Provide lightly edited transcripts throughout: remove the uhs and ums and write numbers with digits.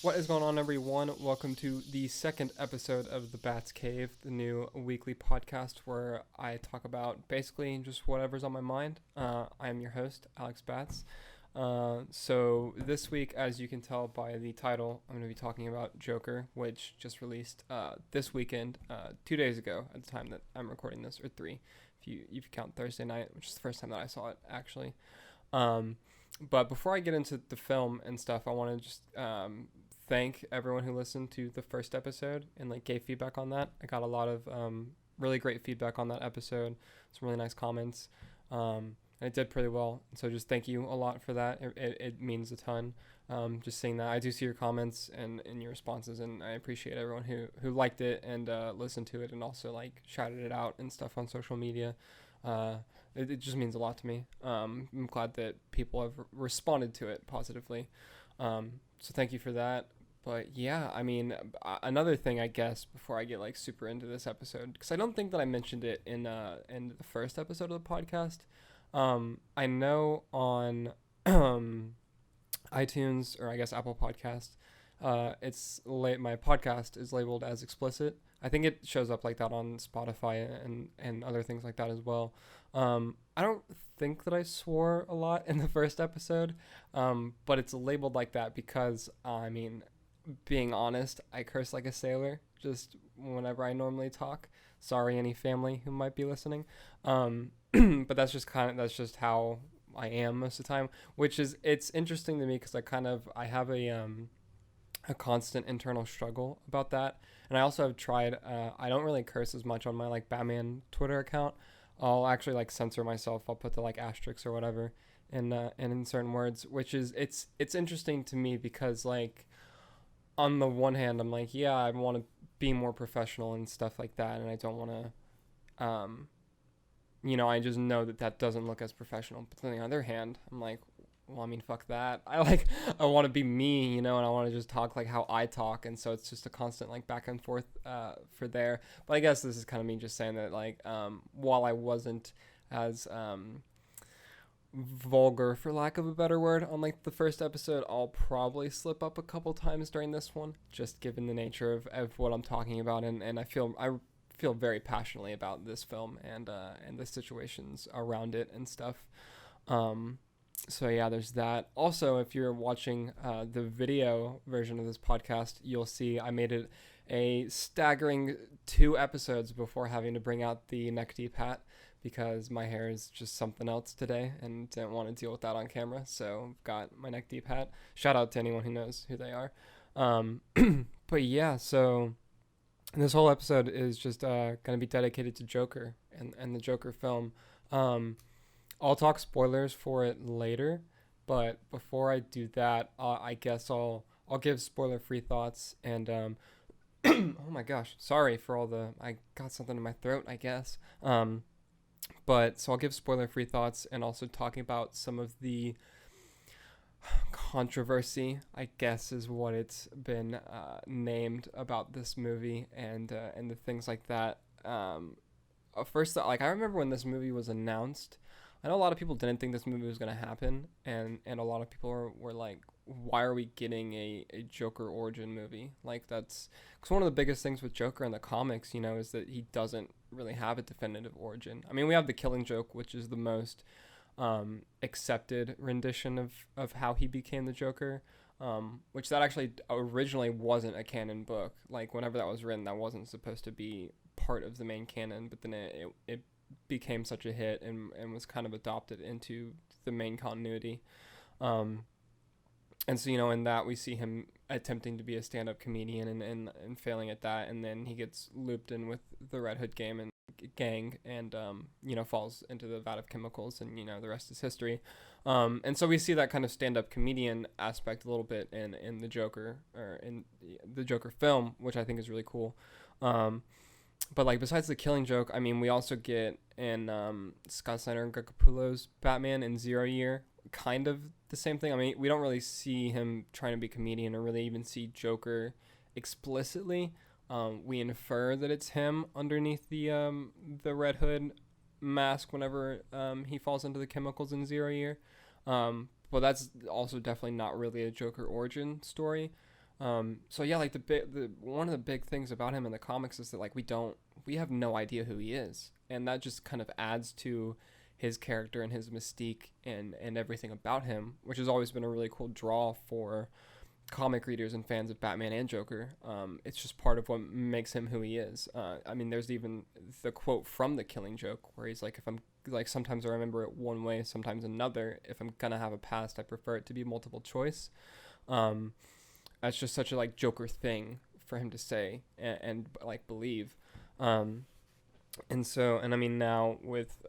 What is going on, everyone? Welcome to the second episode of The Bats Cave, the new weekly podcast where I talk about basically just whatever's on my mind. I am your host, Alex Bats. So this week, as you can tell by the title, I'm going to be talking about Joker, which just released this weekend, 2 days ago at the time that I'm recording this, or three, if you count Thursday night, which is the first time that I saw it, actually. But before I get into the film and stuff, I want to just thank everyone who listened to the first episode and gave feedback on that. I got a lot of really great feedback on that episode, some really nice comments, and it did pretty well. So just thank you a lot for that. It means a ton. Just seeing that, I do see your comments and your responses, and I appreciate everyone who liked it and listened to it and also shouted it out and stuff on social media. It just means a lot to me. I'm glad that people have responded to it positively. So thank you for that. But yeah, I mean, another thing, I guess, before I get super into this episode, because I don't think that I mentioned it in the first episode of the podcast. I know on iTunes, or I guess Apple Podcast, my podcast is labeled as explicit. I think it shows up like that on Spotify and other things like that as well. I don't think that I swore a lot in the first episode, but it's labeled like that because, I mean, being honest, I curse like a sailor just whenever I normally talk. Sorry, any family who might be listening. But that's just how I am most of the time, it's interesting to me because I have a constant internal struggle about that. And I also have tried, I don't really curse as much on my Batman Twitter account. I'll actually censor myself. I'll put the asterisks or whatever in certain words, which is, it's interesting to me because on the one hand, I'm yeah, I want to be more professional and stuff like that. And I don't want to, I just know that doesn't look as professional. But on the other hand, I'm well, I mean, fuck that. I want to be me, and I want to just talk how I talk. And so it's just a constant back and forth for there. But I guess this is kind of me just saying that while I wasn't as vulgar, for lack of a better word, on the first episode, I'll probably slip up a couple times during this one, just given the nature of what I'm talking about. And I feel very passionately about this film and the situations around it and stuff. So yeah, there's that. Also, if you're watching the video version of this podcast, you'll see I made it a staggering 2 episodes before having to bring out the neck deep hat because my hair is just something else today and didn't want to deal with that on camera. So I've got my neck deep hat. Shout out to anyone who knows who they are. But yeah, so this whole episode is just going to be dedicated to Joker and the Joker film. I'll talk spoilers for it later, but before I do that, I guess I'll give spoiler-free thoughts. And oh my gosh, sorry for I got something in my throat, I guess. But so I'll give spoiler-free thoughts and also talking about some of the controversy, I guess, is what it's been named about this movie and the things like that. First, I remember when this movie was announced. I know a lot of people didn't think this movie was going to happen, and a lot of people were like, why are we getting a Joker origin movie? That's because one of the biggest things with Joker in the comics, is that he doesn't really have a definitive origin. I mean, we have the Killing Joke, which is the most accepted rendition of how he became the Joker, which that actually originally wasn't a canon book. Whenever that was written, that wasn't supposed to be part of the main canon, but then it became such a hit and was kind of adopted into the main continuity. And so, in that we see him attempting to be a stand-up comedian and failing at that, and then he gets looped in with the Red Hood gang and falls into the vat of chemicals, and the rest is history. And so we see that kind of stand-up comedian aspect a little bit in the Joker, or in the Joker film, which I think is really cool. But besides the Killing Joke, I mean, we also get in Scott Snyder and Greg Capullo's Batman in Zero Year kind of the same thing. I mean, we don't really see him trying to be a comedian or really even see Joker explicitly. We infer that it's him underneath the Red Hood mask whenever he falls into the chemicals in Zero Year. But that's also definitely not really a Joker origin story. So yeah, like the one of the big things about him in the comics is that like we have no idea who he is, and that just kind of adds to his character and his mystique and everything about him, which has always been a really cool draw for comic readers and fans of Batman and Joker. It's just part of what makes him who he is. I mean, there's even the quote from The Killing Joke where he's like, if I'm like, sometimes I remember it one way, sometimes another. If I'm gonna have a past, I prefer it to be multiple choice. Um, that's just such a like Joker thing for him to say and like believe. Um, and I mean, now with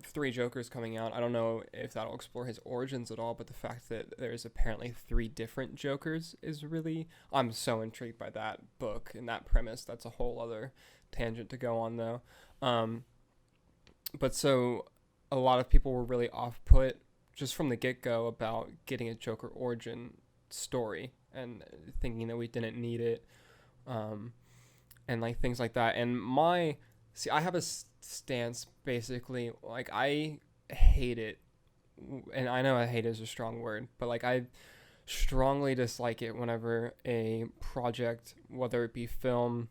three Jokers coming out, I don't know if that'll explore his origins at all, but the fact that there's apparently three different Jokers is really, I'm so intrigued by that book and that premise. That's a whole other tangent to go on, though. Um, but so a lot of people were really off put just from the get go about getting a Joker origin story and thinking that we didn't need it, um, and like things like that. And I have a stance basically, like I hate it, and I know I hate is a strong word, but like I strongly dislike it whenever a project, whether it be film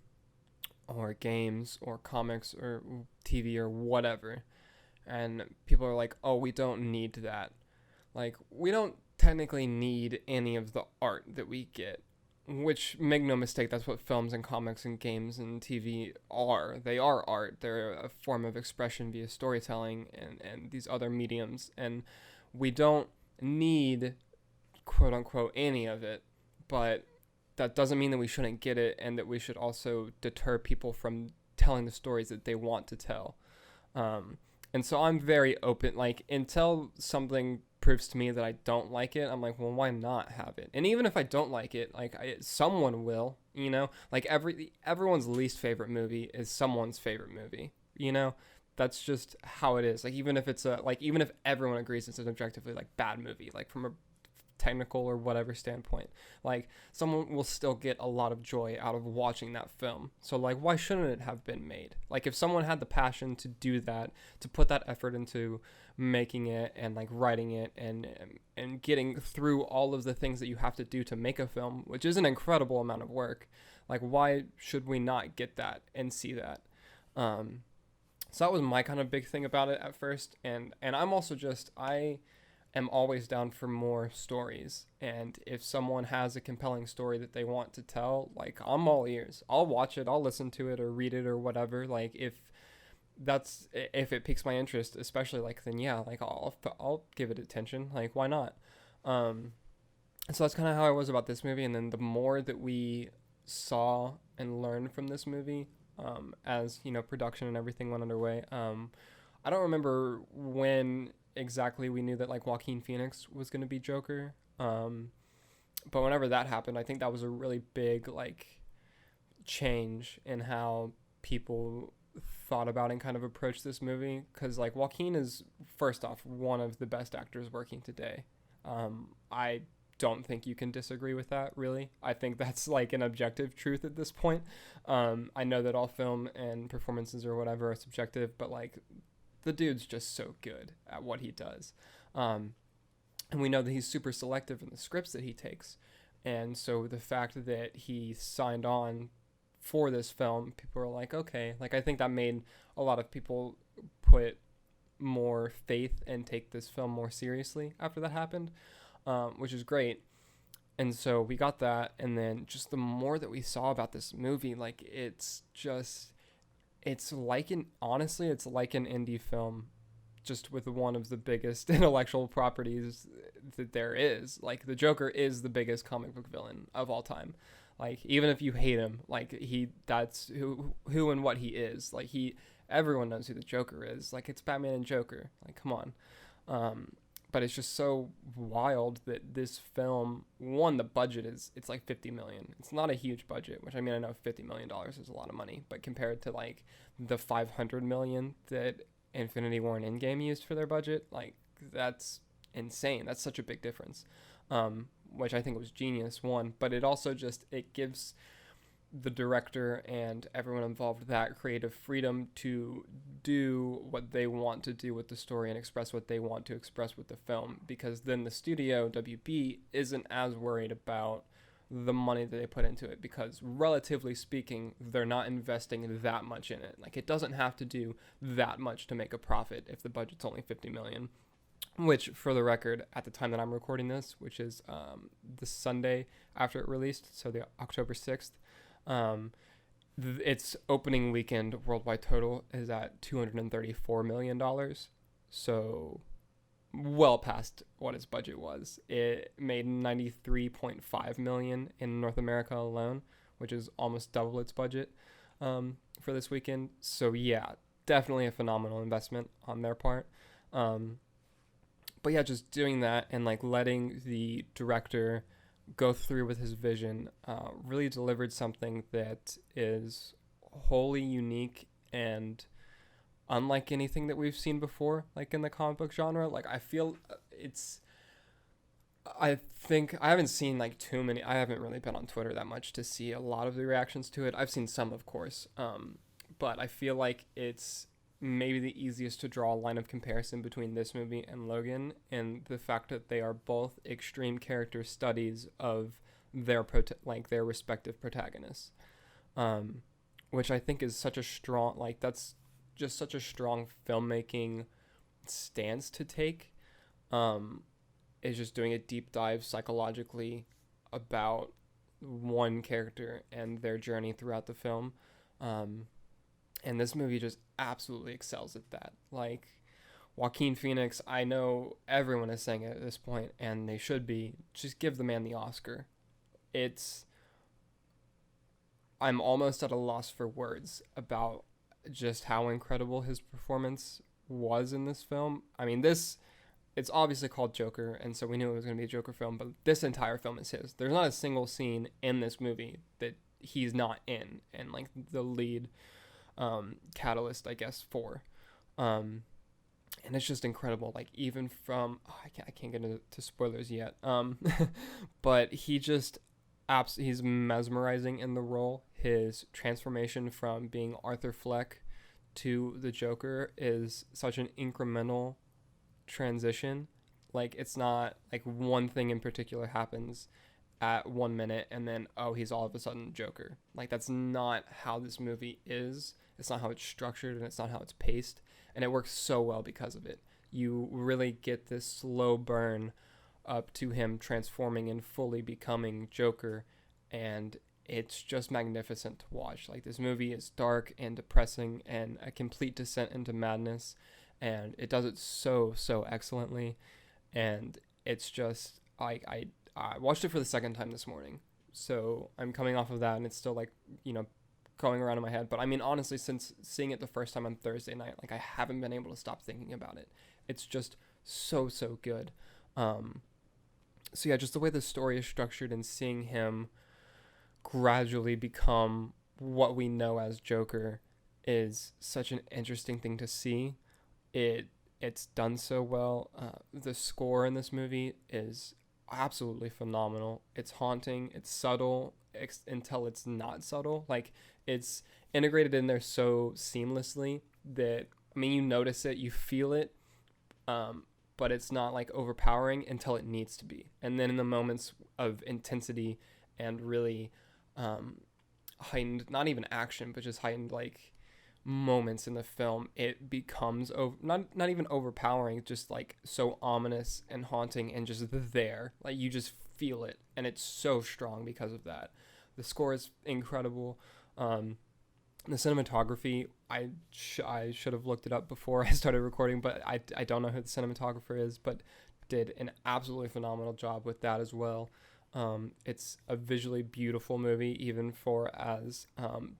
or games or comics or TV or whatever, and people are like, oh, we don't need that. Like, we don't technically need any of the art that we get, which, make no mistake, that's what films and comics and games and TV are. They are art. They're a form of expression via storytelling and these other mediums. And we don't need, quote unquote, any of it. But that doesn't mean that we shouldn't get it, and that we should also deter people from telling the stories that they want to tell. And so I'm very open. Like, until something proves to me that I don't like it, I'm like, well, why not have it? And even if I don't like it, like someone will, you know, like everyone's least favorite movie is someone's favorite movie, you know. That's just how it is. Like, even if even if everyone agrees it's an objectively like bad movie, like from a technical or whatever standpoint, like someone will still get a lot of joy out of watching that film. So like, why shouldn't it have been made? Like, if someone had the passion to do that, to put that effort into making it and like writing it and getting through all of the things that you have to do to make a film, which is an incredible amount of work, like why should we not get that and see that? So that was my kind of big thing about it at first. And I'm also just, I am always down for more stories, and if someone has a compelling story that they want to tell, like, I'm all ears. I'll watch it, I'll listen to it or read it or whatever. Like, if it piques my interest, especially, like, then yeah, like I'll give it attention. Like, why not? So that's kind of how I was about this movie. And then the more that we saw and learned from this movie, as you know, production and everything went underway, I don't remember when exactly we knew that like Joaquin Phoenix was going to be Joker. But whenever that happened, I think that was a really big like change in how people thought about and kind of approached this movie, because like Joaquin is, first off, one of the best actors working today. I don't think you can disagree with that, really. I think that's like an objective truth at this point. I know that all film and performances or whatever are subjective, but like the dude's just so good at what he does. And we know that he's super selective in the scripts that he takes. And so the fact that he signed on for this film, people were like, okay, like I think that made a lot of people put more faith and take this film more seriously after that happened, which is great. And so we got that, and then just the more that we saw about this movie, like it's like it's like an indie film, just with one of the biggest intellectual properties that there is. Like, the Joker is the biggest comic book villain of all time. Like, even if you hate him, like that's who and what he is. Like, everyone knows who the Joker is. Like, it's Batman and Joker. Like, come on. But it's just so wild that this film, one, the budget it's like $50 million. It's not a huge budget, which, I mean, I know $50 million is a lot of money, but compared to like the $500 million that Infinity War and Endgame used for their budget, like, that's insane. That's such a big difference, which I think was genius, one, but it also just, it gives the director and everyone involved that creative freedom to do what they want to do with the story and express what they want to express with the film, because then the studio, WB, isn't as worried about the money that they put into it, because relatively speaking, they're not investing that much in it. Like, it doesn't have to do that much to make a profit if the budget's only 50 million, which, for the record, at the time that I'm recording this, which is the Sunday after it released, so the October 6th, its opening weekend worldwide total is at $234 million. So well past what its budget was. It made 93.5 million in North America alone, which is almost double its budget for this weekend. So yeah, definitely a phenomenal investment on their part. But yeah, just doing that and like letting the director go through with his vision really delivered something that is wholly unique and unlike anything that we've seen before, like in the comic book genre. Like, I feel I think I haven't seen like too many. I haven't really been on Twitter that much to see a lot of the reactions to it. I've seen some, of course, but I feel like it's maybe the easiest to draw a line of comparison between this movie and Logan, and the fact that they are both extreme character studies of their their respective protagonists, which I think is such a strong, like, that's just such a strong filmmaking stance to take. Is just doing a deep dive psychologically about one character and their journey throughout the film. And this movie just absolutely excels at that. Like, Joaquin Phoenix, I know everyone is saying it at this point, and they should be. Just give the man the Oscar. I'm almost at a loss for words about just how incredible his performance was in this film. I mean, it's obviously called Joker, and so we knew it was going to be a Joker film, but this entire film is his. There's not a single scene in this movie that he's not in, and like the lead catalyst, I guess, for. And it's just incredible. Like, even from, I can't get into spoilers yet. But he just he's mesmerizing in the role. His transformation from being Arthur Fleck to the Joker is such an incremental transition. Like, it's not like one thing in particular happens at 1 minute and then, oh, he's all of a sudden Joker. Like, that's not how this movie is. It's not how it's structured, and it's not how it's paced, and it works so well because of it. You really get this slow burn up to him transforming and fully becoming Joker, and it's just magnificent to watch. Like, this movie is dark and depressing and a complete descent into madness, and it does it so excellently. And it's just, I watched it for the second time this morning, so I'm coming off of that, and it's still, like, going around in my head. But I mean, honestly, since seeing it the first time on Thursday night, like, I haven't been able to stop thinking about it. It's just so good. So yeah, just the way the story is structured and seeing him gradually become what we know as Joker is such an interesting thing to see. It's done so well. The score in this movie is absolutely phenomenal. It's haunting. It's subtle until it's not subtle. Like, it's integrated in there so seamlessly that, I mean, you notice it, you feel it, but it's not like overpowering until it needs to be. And then in the moments of intensity and really heightened, not even action, but just heightened like moments in the film, it becomes not even overpowering, just like so ominous and haunting and just there. Like, you just feel it, and it's so strong because of that. The score is incredible. The cinematography, I should have looked it up before I started recording, but I don't know who the cinematographer is, but did an absolutely phenomenal job with that as well. It's a visually beautiful movie, even for as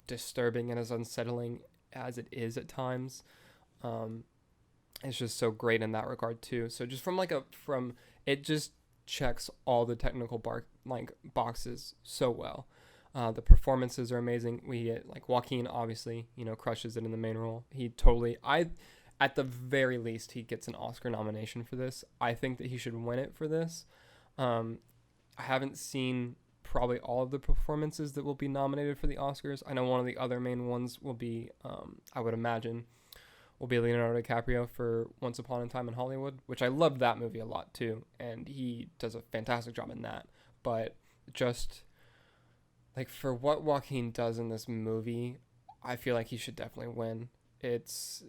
disturbing and as unsettling as it is at times. It's just so great in that regard too. So just from it just checks all the technical boxes so well. The performances are amazing. We get, like, Joaquin obviously, crushes it in the main role. At the very least, he gets an Oscar nomination for this. I think that he should win it for this. I haven't seen probably all of the performances that will be nominated for the Oscars. I know one of the other main ones will be, I would imagine, will be Leonardo DiCaprio for Once Upon a Time in Hollywood, which I loved that movie a lot too, and he does a fantastic job in that. But just like for what Joaquin does in this movie, I feel like he should definitely win. It's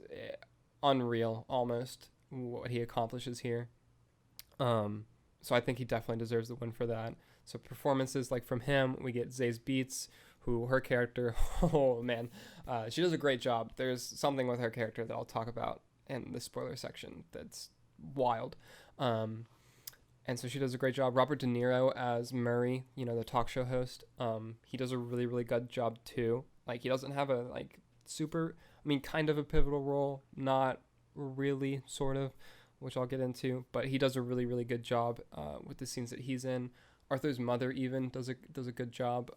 unreal almost what he accomplishes here. So I think he definitely deserves the win for that. So performances like from him, we get Zazie Beetz, who her character, oh man, she does a great job. There's something with her character that I'll talk about in the spoiler section that's wild. And so she does a great job. Robert De Niro as Murray, the talk show host. He does a really, really good job too. Like he doesn't have a super, kind of a pivotal role, not really, sort of, which I'll get into, but he does a really, really good job with the scenes that he's in. Arthur's mother even does a good job.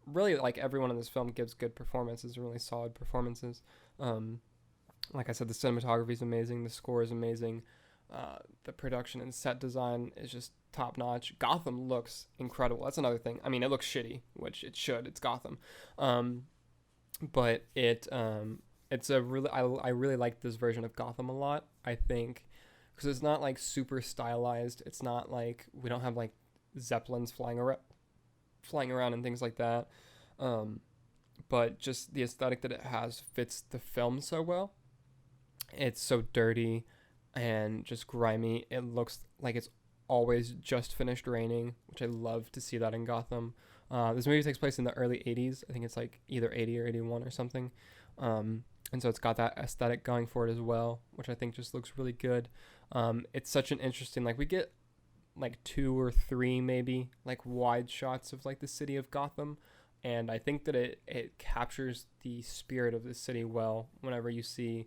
Really, like everyone in this film gives good performances, really solid performances. Like I said, the cinematography is amazing, the score is amazing. The production and set design is just top notch. Gotham looks incredible. That's another thing. It looks shitty, which it should. It's Gotham, but it's a really I really like this version of Gotham a lot. I think because it's not like super stylized. It's not like we don't have like zeppelins flying around and things like that. But just the aesthetic that it has fits the film so well. It's so dirty and just grimy. It looks like it's always just finished raining, which I love to see that in Gotham. This movie takes place in the early 80s. I think it's like either 80 or 81 or something. And so it's got that aesthetic going for it as well, which I think just looks really good. It's such an interesting, we get like 2 or 3 maybe like wide shots of like the city of Gotham. And I think that it captures the spirit of the city well whenever you see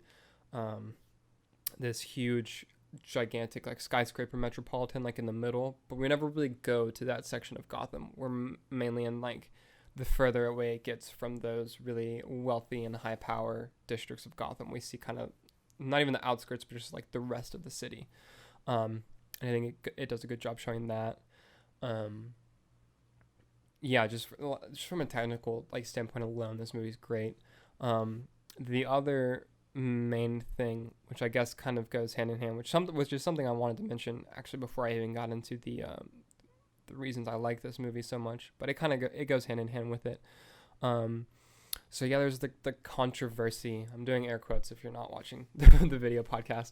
this huge, gigantic like skyscraper metropolitan like in the middle, but we never really go to that section of Gotham. We're mainly in like the further away it gets from those really wealthy and high power districts of Gotham. We see kind of not even the outskirts, but just like the rest of the city. And I think it does a good job showing that. Yeah, just from a technical like standpoint alone, this movie's great. The other main thing, which I guess kind of goes hand in hand, which is something I wanted to mention actually before I even got into the reasons I like this movie so much, but it goes hand in hand with it. So yeah, there's the controversy. I'm doing air quotes if you're not watching the video podcast,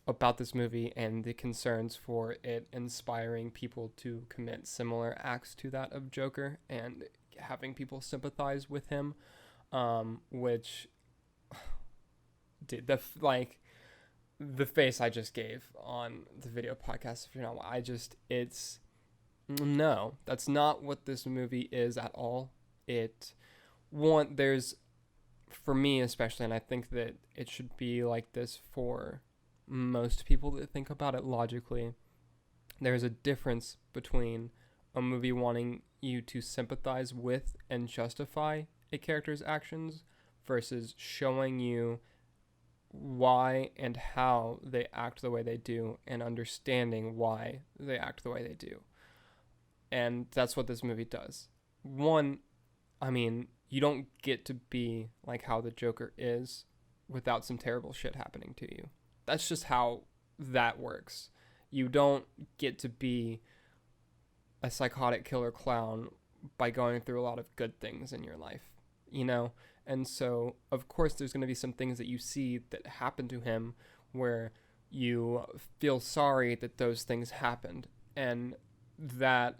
about this movie and the concerns for it inspiring people to commit similar acts to that of Joker and having people sympathize with him, which dude, the face I just gave on the video podcast, if you're not, no, that's not what this movie is at all. There's, for me especially, and I think that it should be like this for most people that think about it logically, there's a difference between a movie wanting you to sympathize with and justify a character's actions versus showing you why and how they act the way they do and understanding why they act the way they do. And that's what this movie does. One, you don't get to be like how the Joker is without some terrible shit happening to you. That's just how that works. You don't get to be a psychotic killer clown by going through a lot of good things in your life, And so, of course, there's going to be some things that you see that happen to him where you feel sorry that those things happened. And that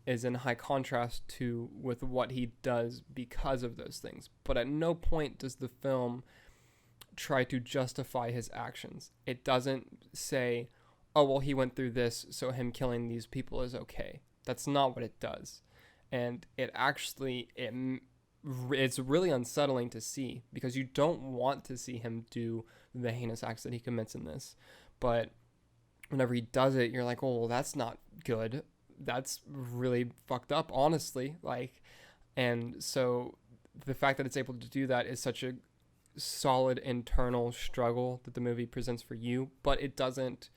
is in high contrast with what he does because of those things. But at no point does the film try to justify his actions. It doesn't say, oh, well, he went through this, so him killing these people is okay. That's not what it does. And it's really unsettling to see because you don't want to see him do the heinous acts that he commits in this. But whenever he does it, you're like, oh, well, that's not good. That's really fucked up, honestly. And so the fact that it's able to do that is such a solid internal struggle that the movie presents for you, but it doesn't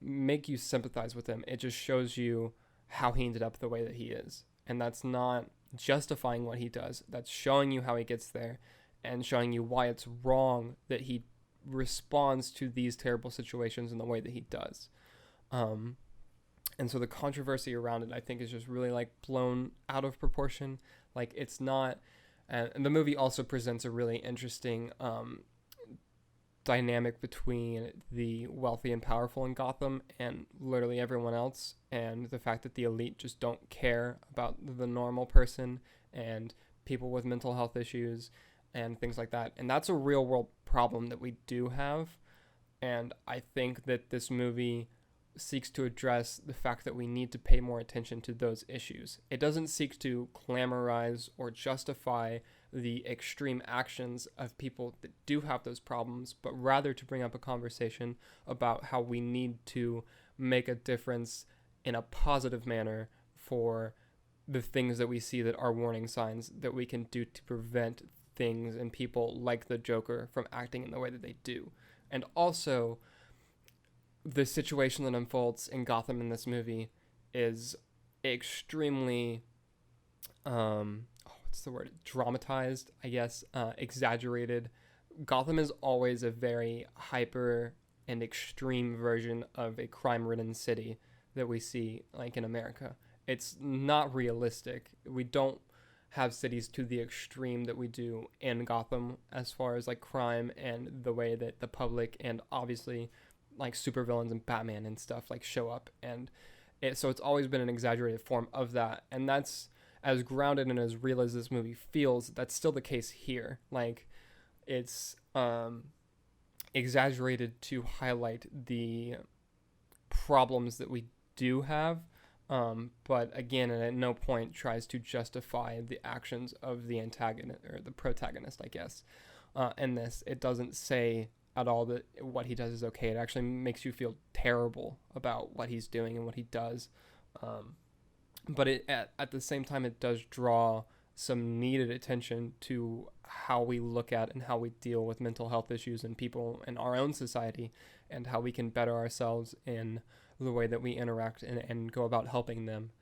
make you sympathize with him. It just shows you how he ended up the way that he is. And that's not justifying what he does. That's showing you how he gets there and showing you why it's wrong that he responds to these terrible situations in the way that he does. And And so the controversy around it, I think, is just really like blown out of proportion. Like it's not, and the movie also presents a really interesting dynamic between the wealthy and powerful in Gotham and literally everyone else, and the fact that the elite just don't care about the normal person and people with mental health issues and things like that. And that's a real world problem that we do have. And I think that this movie seeks to address the fact that we need to pay more attention to those issues. It doesn't seek to glamorize or justify the extreme actions of people that do have those problems, but rather to bring up a conversation about how we need to make a difference in a positive manner for the things that we see that are warning signs that we can do to prevent things and people like the Joker from acting in the way that they do. And also, the situation that unfolds in Gotham in this movie is extremely, dramatized, I guess, exaggerated. Gotham is always a very hyper and extreme version of a crime-ridden city that we see, like, in America. It's not realistic. We don't have cities to the extreme that we do in Gotham as far as, like, crime and the way that the public and obviously like supervillains and Batman and stuff like show up, and so it's always been an exaggerated form of that, and that's as grounded and as real as this movie feels. That's still the case here. Like it's exaggerated to highlight the problems that we do have, but again, and at no point tries to justify the actions of the antagonist or the protagonist, I guess. In this, it doesn't say at all that what he does is okay. It actually makes you feel terrible about what he's doing and what he does. But at the same time, it does draw some needed attention to how we look at and how we deal with mental health issues in people in our own society, and how we can better ourselves in the way that we interact and go about helping them.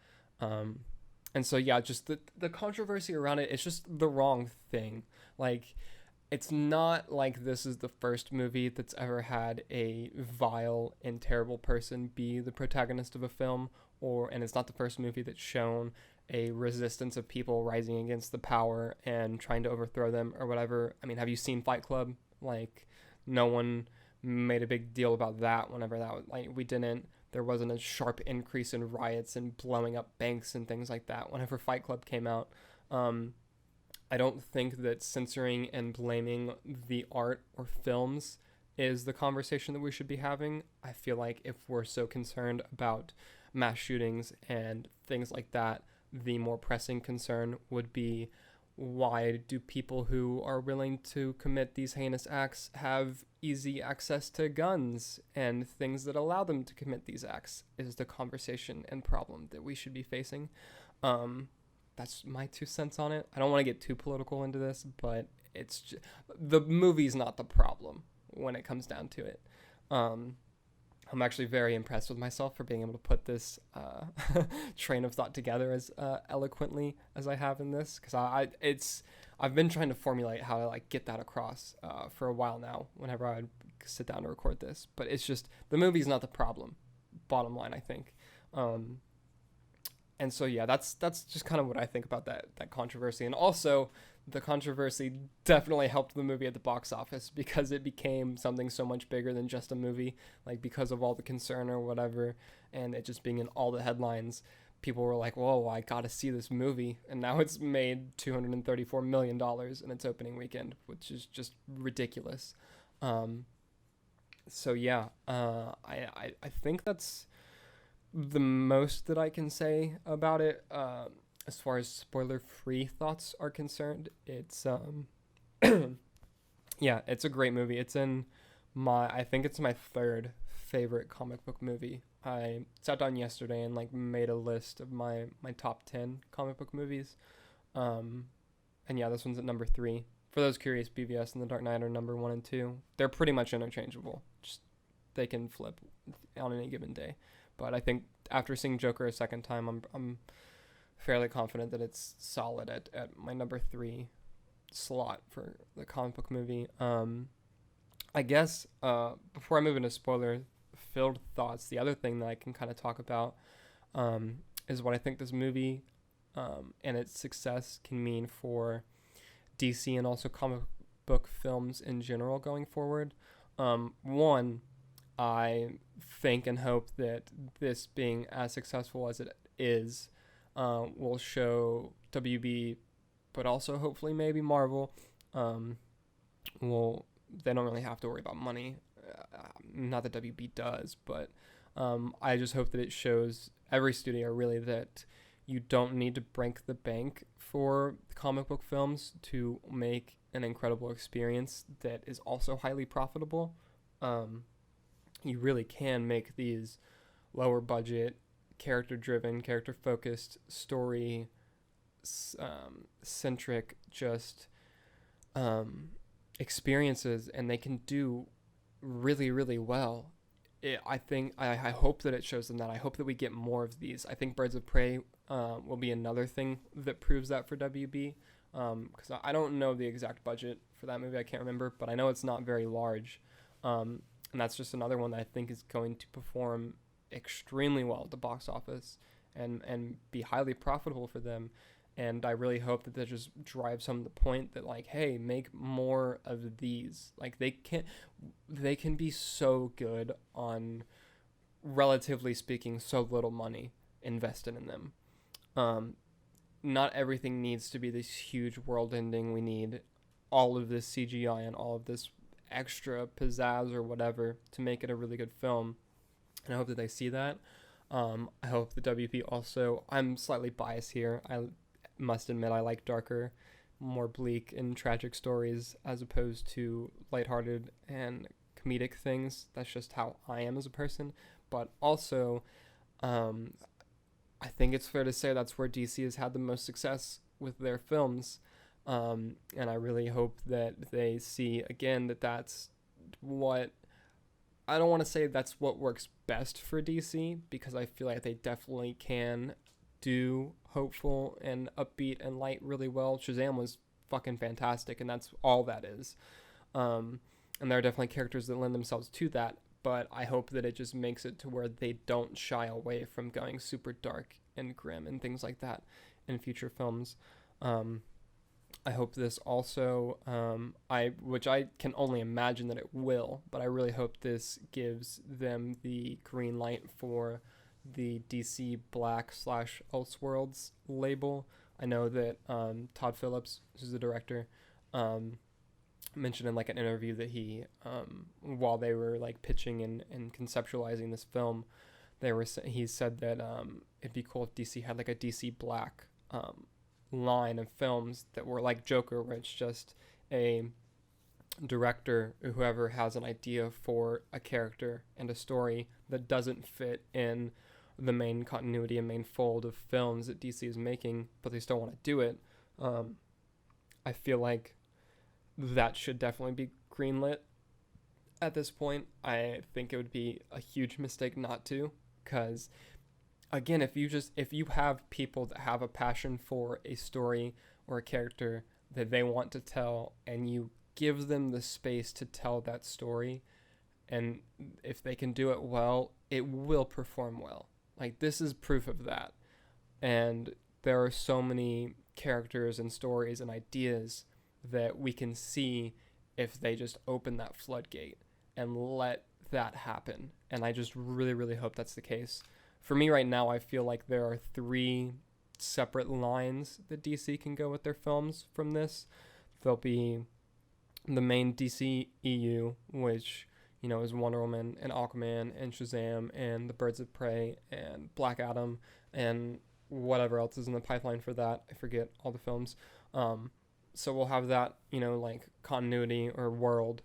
And so, yeah, just the controversy around it, it's just the wrong thing. Like, it's not like this is the first movie that's ever had a vile and terrible person be the protagonist of a film, and it's not the first movie that's shown a resistance of people rising against the power and trying to overthrow them or whatever. I mean, have you seen Fight Club? Like, no one made a big deal about that whenever that was, like, we didn't. There wasn't a sharp increase in riots and blowing up banks and things like that whenever Fight Club came out. I don't think that censoring and blaming the art or films is the conversation that we should be having. I feel like if we're so concerned about mass shootings and things like that, the more pressing concern would be, why do people who are willing to commit these heinous acts have easy access to guns and things that allow them to commit these acts, is the conversation and problem that we should be facing. That's my 2 cents on it. I don't want to get too political into this, but it's just, the movie's not the problem when it comes down to it. I'm actually very impressed with myself for being able to put this train of thought together as eloquently as I have in this, because I've been trying to formulate how to like get that across for a while now whenever I sit down to record this. But it's just, the movie's not the problem, bottom line, I think. And so, yeah, that's just kind of what I think about that controversy. And also, the controversy definitely helped the movie at the box office, because it became something so much bigger than just a movie, like because of all the concern or whatever, and it just being in all the headlines. People were like, whoa, I gotta see this movie. And now it's made $234 million in its opening weekend, which is just ridiculous. So, yeah, I think that's the most that I can say about it. As far as spoiler-free thoughts are concerned, it's yeah, it's a great movie. It's in I think it's my 3rd favorite comic book movie. I sat down yesterday and like made a list of my top 10 comic book movies. And yeah, this one's at number 3. For those curious, BVS and The Dark Knight are number 1 and 2. They're pretty much interchangeable. Just they can flip on any given day. But I think after seeing Joker a second time, I'm fairly confident that it's solid at my number 3 slot for the comic book movie. I guess before I move into spoiler-filled thoughts, the other thing that I can kind of talk about is what I think this movie and its success can mean for DC and also comic book films in general going forward. One, I think and hope that this being as successful as it is will show WB, but also hopefully maybe Marvel, will they don't really have to worry about money. Not that WB does, but I just hope that it shows every studio really that you don't need to break the bank for comic book films to make an incredible experience that is also highly profitable. You really can make these lower budget, character driven, character focused, story centric, just experiences, and they can do really, really well. I hope that it shows them that. I hope that we get more of these. I think Birds of Prey will be another thing that proves that for WB. Because I don't know the exact budget for that movie. I can't remember, but I know it's not very large. And that's just another one that I think is going to perform extremely well at the box office and be highly profitable for them. And I really hope that just drives home the point that, like, hey, make more of these. Like, they can be so good on, relatively speaking, so little money invested in them. Not everything needs to be this huge world ending. We need all of this CGI and all of this extra pizzazz or whatever to make it a really good film. And I hope that they see that. I hope the WP also, I'm slightly biased here. I must admit I like darker, more bleak and tragic stories as opposed to lighthearted and comedic things. That's just how I am as a person. But also, I think it's fair to say that's where DC has had the most success with their films. And I really hope that they see, again, that that's what... I don't want to say that's what works best for DC, because I feel like they definitely can do hopeful and upbeat and light really well. Shazam was fucking fantastic, and that's all that is. And there are definitely characters that lend themselves to that, but I hope that it just makes it to where they don't shy away from going super dark and grim and things like that in future films. I hope this also, which I can only imagine that it will, but I really hope this gives them the green light for the DC Black / Elseworlds label. I know that Todd Phillips, who's the director, mentioned in like an interview that he, while they were like pitching and conceptualizing this film, he said that it'd be cool if DC had like a DC Black line of films that were like Joker, where it's just a director, whoever has an idea for a character and a story that doesn't fit in the main continuity and main fold of films that DC is making, but they still want to do it. I feel like that should definitely be greenlit at this point. I think it would be a huge mistake not to, because again, if you have people that have a passion for a story or a character that they want to tell, and you give them the space to tell that story, and if they can do it well, it will perform well. Like, this is proof of that. And there are so many characters and stories and ideas that we can see if they just open that floodgate and let that happen. And I just really, really hope that's the case. For me right now, I feel like there are 3 separate lines that DC can go with their films from this. There'll be the main DC EU, which, you know, is Wonder Woman and Aquaman and Shazam and the Birds of Prey and Black Adam and whatever else is in the pipeline for that. I forget all the films. So we'll have that, you know, like continuity or world.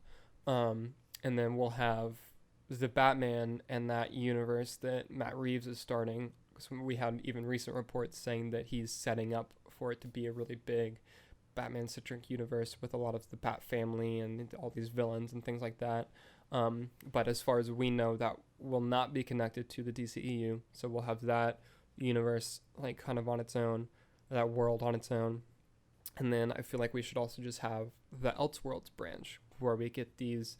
And then we'll have the Batman and that universe that Matt Reeves is starting. So we had even recent reports saying that he's setting up for it to be a really big Batman-centric universe with a lot of the Bat family and all these villains and things like that. But as far as we know, that will not be connected to the DCEU. So we'll have that universe like kind of on its own, that world on its own. And then I feel like we should also just have the Elseworlds branch, where we get these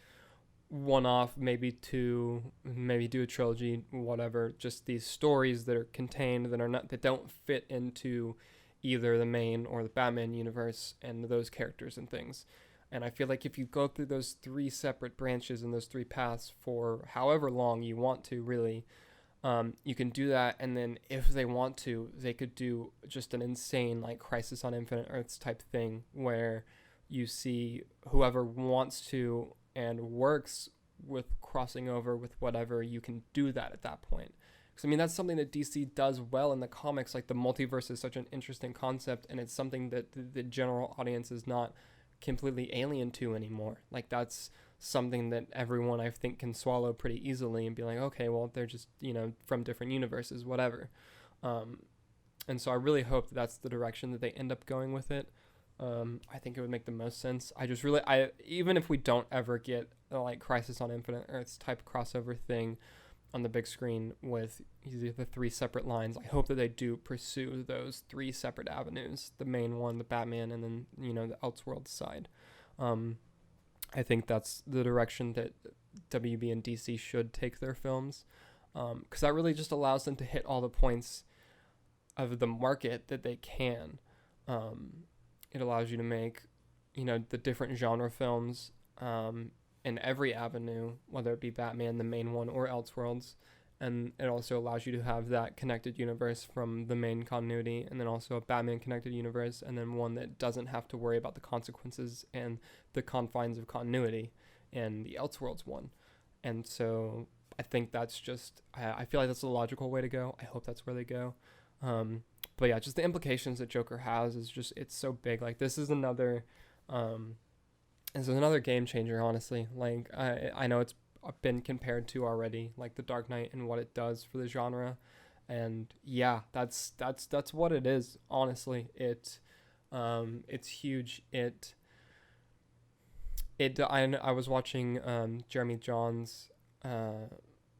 one off, maybe two, maybe do a trilogy, whatever. Just these stories that are contained that don't fit into either the main or the Batman universe and those characters and things. And I feel like if you go through those three separate branches and those three paths for however long you want to, really, you can do that. And then if they want to, they could do just an insane like Crisis on Infinite Earths type thing where you see whoever wants to and works with crossing over with whatever, you can do that at that point. Because I mean, that's something that DC does well in the comics. Like the multiverse is such an interesting concept, and it's something that the general audience is not completely alien to anymore. Like that's something that everyone I think can swallow pretty easily and be like, okay, well they're just from different universes, whatever. And so I really hope that that's the direction that they end up going with it. I think it would make the most sense. I even if we don't ever get like Crisis on Infinite Earths type crossover thing on the big screen with the three separate lines, I hope that they do pursue those three separate avenues: the main one, the Batman, and then the Elseworlds side. I think that's the direction that WB and DC should take their films, because that really just allows them to hit all the points of the market that they can. It allows you to make, the different genre films in every avenue, whether it be Batman, the main one, or Elseworlds. And it also allows you to have that connected universe from the main continuity, and then also a Batman connected universe, and then one that doesn't have to worry about the consequences and the confines of continuity in the Elseworlds one. And so I think that's just, I feel like that's a logical way to go. I hope that's where they go. But yeah, just the implications that Joker has is just, it's so big. Like this is another game changer, honestly. Like I know it's been compared to already, like The Dark Knight and what it does for the genre. And yeah, that's what it is, honestly. It's huge. I was watching Jeremy John's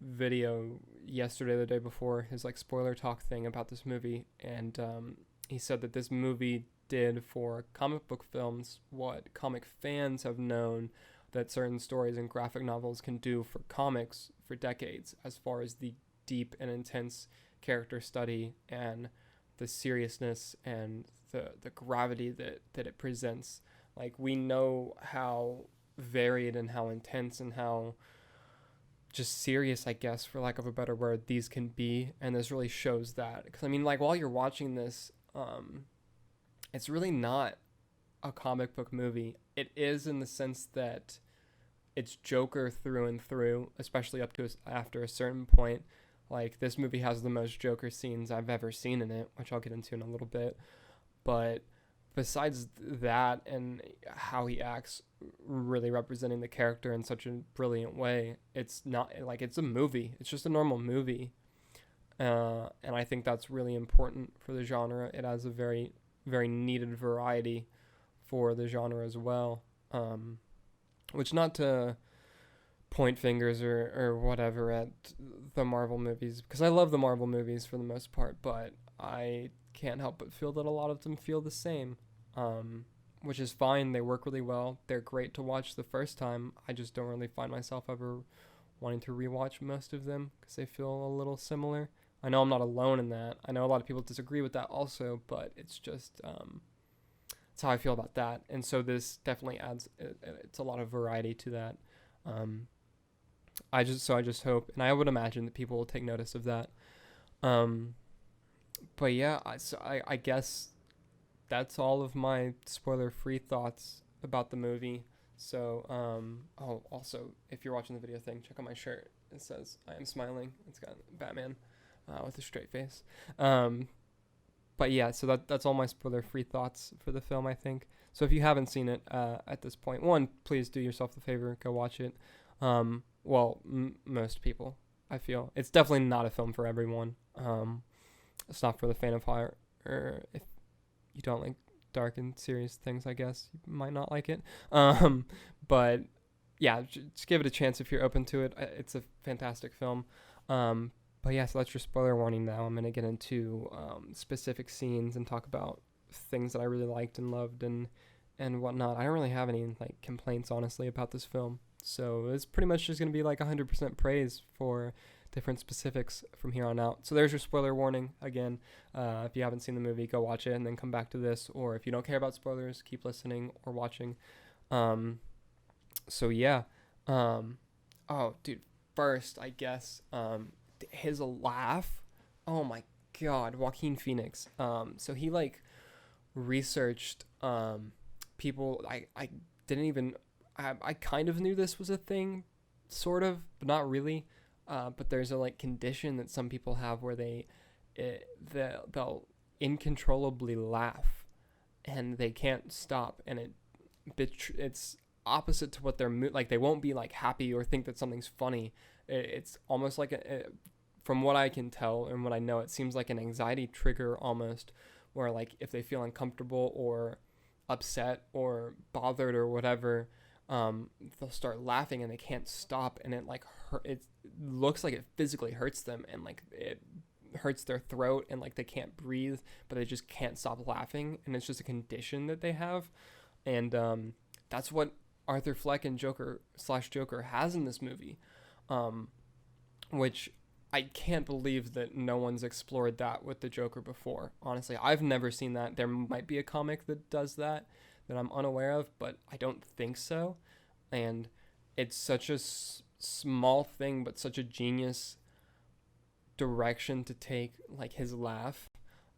video yesterday, the day before, his like spoiler talk thing about this movie, and he said that this movie did for comic book films what comic fans have known that certain stories and graphic novels can do for comics for decades, as far as the deep and intense character study and the seriousness and the gravity that it presents. Like we know how varied and how intense and how just serious, I guess, for lack of a better word, these can be, and this really shows that. Because I mean, like while you're watching this, it's really not a comic book movie. It is in the sense that it's Joker through and through, especially up to after a certain point. Like this movie has the most Joker scenes I've ever seen in it, which I'll get into in a little bit. But besides that and how he acts, really representing the character in such a brilliant way, it's not like it's a movie. It's just a normal movie. And I think that's really important for the genre. It has a very, very needed variety for the genre as well. Which, not to point fingers or whatever at the Marvel movies, because I love the Marvel movies for the most part, but I can't help but feel that a lot of them feel the same, which is fine. They work really well. They're great to watch the first time. I just don't really find myself ever wanting to rewatch most of them because they feel a little similar. I know I'm not alone in that. I know a lot of people disagree with that also, but it's just it's how I feel about that. And so this definitely adds it's a lot of variety to that. I just hope, and I would imagine that people will take notice of that. But yeah, I guess that's all of my spoiler-free thoughts about the movie. So, also, if you're watching the video thing, check out my shirt. It says, I am smiling. It's got Batman with a straight face. But yeah, so that's all my spoiler-free thoughts for the film, I think. So if you haven't seen it at this point, one, please do yourself the favor, go watch it. Most people, I feel. It's definitely not a film for everyone. It's not for the faint of heart, or if you don't like dark and serious things, I guess you might not like it. But yeah, just give it a chance if you're open to it. It's a fantastic film. But yeah, so that's your spoiler warning now. I'm going to get into specific scenes and talk about things that I really liked and loved and whatnot. I don't really have any like complaints, honestly, about this film. So it's pretty much just going to be like 100% praise for different specifics from here on out. So there's your spoiler warning. Again, if you haven't seen the movie, go watch it and then come back to this. Or if you don't care about spoilers, keep listening or watching. So yeah. Oh, dude. First, I guess, his laugh. Oh my God, Joaquin Phoenix. So he like researched people. I didn't even. I kind of knew this was a thing, sort of, but not really. But there's a like condition that some people have where they'll incontrollably laugh, and they can't stop, and it's opposite to what they're like. They won't be like happy or think that something's funny. It's almost like from what I can tell and what I know, it seems like an anxiety trigger almost, where like if they feel uncomfortable or upset or bothered or whatever, they'll start laughing and they can't stop, and it looks like it physically hurts them, and like it hurts their throat, and like they can't breathe, but they just can't stop laughing, and it's just a condition that they have. And that's what Arthur Fleck and Joker has in this movie, which I can't believe that no one's explored that with the Joker before. Honestly, I've never seen that. There might be a comic that does that I'm unaware of, but I don't think so. And it's such a small thing, but such a genius direction to take, like his laugh.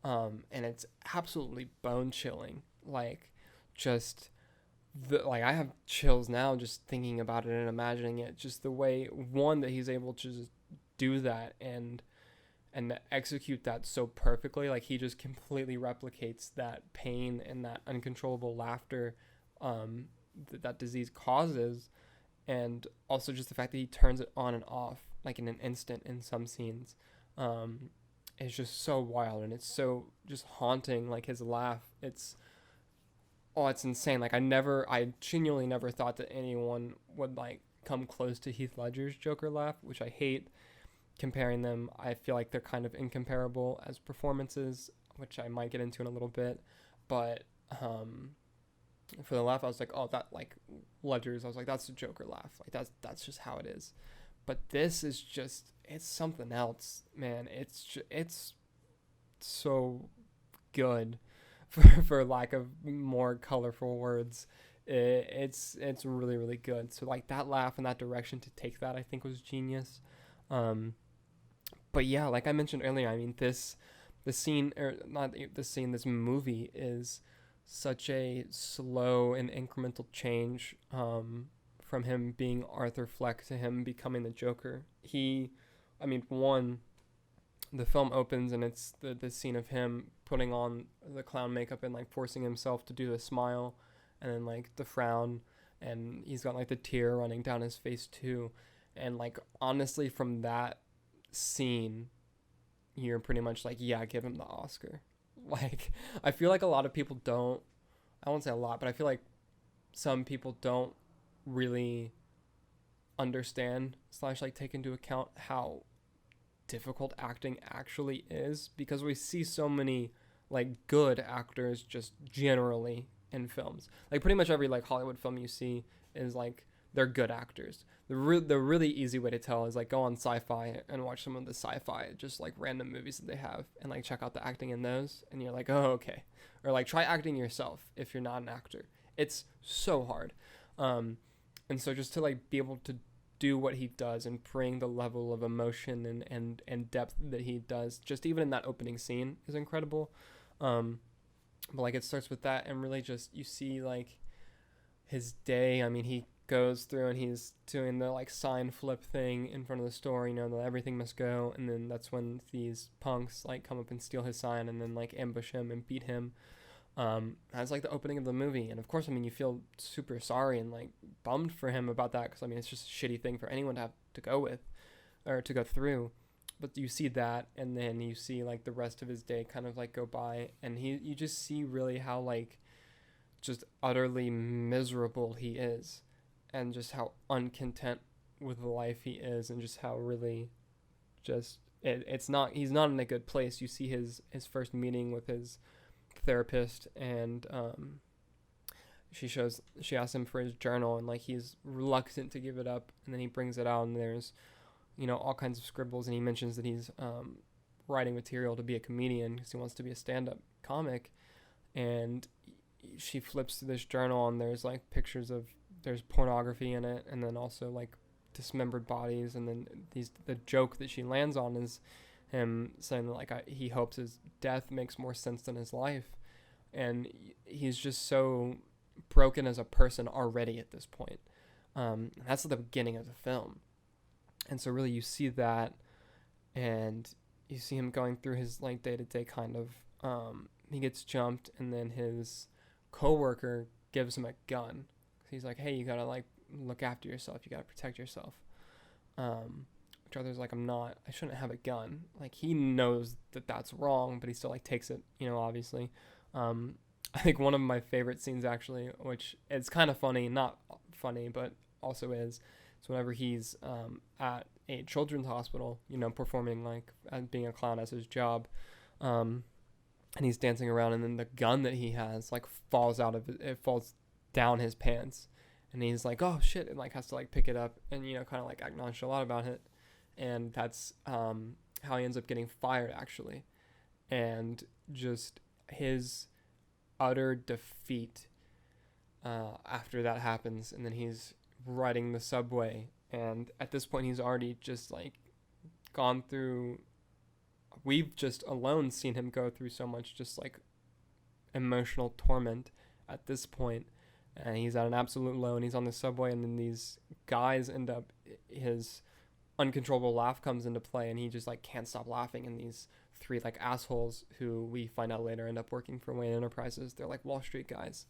And it's absolutely bone chilling. Like, just I have chills now just thinking about it and imagining it. Just the way, one, that he's able to just do that and execute that so perfectly. Like, he just completely replicates that pain and that uncontrollable laughter that disease causes, and also just the fact that he turns it on and off like in an instant in some scenes. It's just so wild, and it's so just haunting. Like, his laugh, it's insane. Like, I genuinely never thought that anyone would like come close to Heath Ledger's Joker laugh, which I hate comparing them. I feel like they're kind of incomparable as performances, which I might get into in a little bit. But for the laugh, I was like, oh, that, like, Ledger's, I was like, that's a Joker laugh. Like, that's just how it is. But this is just, it's something else, man. It's so good, for lack of more colorful words. It's really, really good. So like that laugh and that direction to take that, I think, was genius. But yeah, like I mentioned earlier, I mean, this movie is such a slow and incremental change, from him being Arthur Fleck to him becoming the Joker. The film opens and it's the scene of him putting on the clown makeup and like forcing himself to do the smile, and then like the frown, and he's got like the tear running down his face too. And like, honestly, from that scene, you're pretty much like, yeah, give him the Oscar. Like, I feel like a lot of people don't, I won't say a lot, but I feel like some people don't really understand / like take into account how difficult acting actually is, because we see so many like good actors just generally in films. Like, pretty much every like Hollywood film you see is like, they're good actors. The really easy way to tell is like, go on Sci-Fi and watch some of the sci-fi just like random movies that they have, and like check out the acting in those, and you're like, oh, okay. Or like, try acting yourself if you're not an actor. It's so hard. And so just to like be able to do what he does and bring the level of emotion and depth that he does, just even in that opening scene, is incredible. But like, it starts with that, and really just, you see like his day. I mean, he goes through and he's doing the like sign flip thing in front of the store, that everything must go, and then that's when these punks like come up and steal his sign and then like ambush him and beat him. That's like the opening of the movie, and of course, I mean, you feel super sorry and like bummed for him about that, because I mean, it's just a shitty thing for anyone to have to go with or to go through. But you see that, and then you see like the rest of his day kind of like go by, and you just see really how like just utterly miserable he is, and just how uncontent with life he is, and just how really just he's not in a good place. You see his first meeting with his therapist, and she asks him for his journal, and like he's reluctant to give it up, and then he brings it out, and there's all kinds of scribbles, and he mentions that he's writing material to be a comedian because he wants to be a stand-up comic. And she flips through this journal, and there's like there's pornography in it, and then also like dismembered bodies, and then the joke that she lands on is him saying that like he hopes his death makes more sense than his life, and he's just so broken as a person already at this point. That's at the beginning of the film, and so really you see that, and you see him going through his like day-to-day kind of he gets jumped, and then his coworker gives him a gun. He's like, hey, you gotta like look after yourself, you gotta protect yourself. Which Arthur's like, I shouldn't have a gun. Like, he knows that that's wrong, but he still like takes it, obviously. I think one of my favorite scenes actually, which it's kind of funny, not funny, but also is whenever he's at a children's hospital, performing like being a clown as his job, and he's dancing around, and then the gun that he has like falls down his pants, and he's like, oh shit, and like has to like pick it up and kind of like act nonchalant about it, and that's how he ends up getting fired actually, and just his utter defeat after that happens. And then he's riding the subway, and at this point he's already just like gone through, we've just alone seen him go through so much just like emotional torment at this point, and he's at an absolute low, and he's on the subway, and then these guys his uncontrollable laugh comes into play, and he just like can't stop laughing, and these three like assholes who we find out later end up working for Wayne Enterprises, they're like Wall Street guys,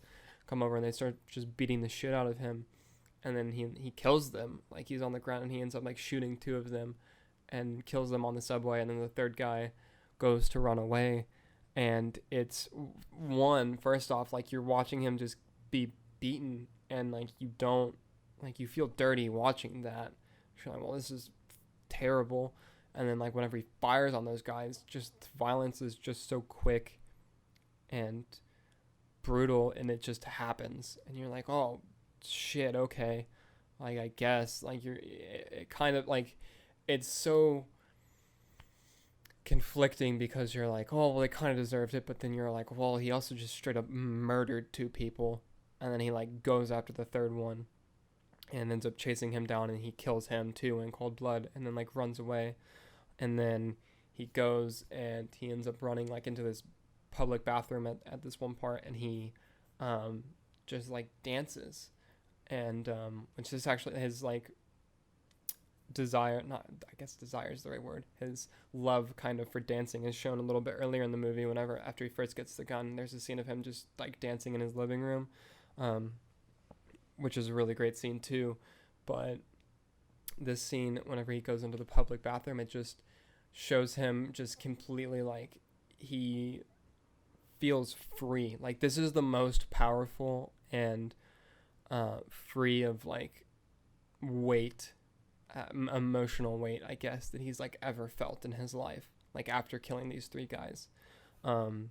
come over and they start just beating the shit out of him, and then he kills them. Like, he's on the ground, and he ends up like shooting two of them and kills them on the subway, and then the third guy goes to run away. And it's first off, like, you're watching him just be beaten, and like you feel dirty watching that. You're like, well, this is terrible. And then like whenever he fires on those guys, just violence is just so quick and brutal, and it just happens, and you're like, oh shit, okay, like I guess like it kind of like, it's so conflicting because you're like, oh well, they kind of deserved it, but then you're like, well, he also just straight up murdered two people, and then he like goes after the third one and ends up chasing him down, and he kills him too in cold blood, and then like runs away. And then he goes and he ends up running like into this public bathroom at this one part, and he just like dances, and which is actually his like desire, not, I guess desire is the right word, his love kind of for dancing is shown a little bit earlier in the movie. After he first gets the gun, there's a scene of him just like dancing in his living room, which is a really great scene too. But this scene, whenever he goes into the public bathroom, it just shows him just completely like he feels free. Like, this is the most powerful and free of like weight, emotional weight, I guess, that he's like ever felt in his life, like after killing these three guys. And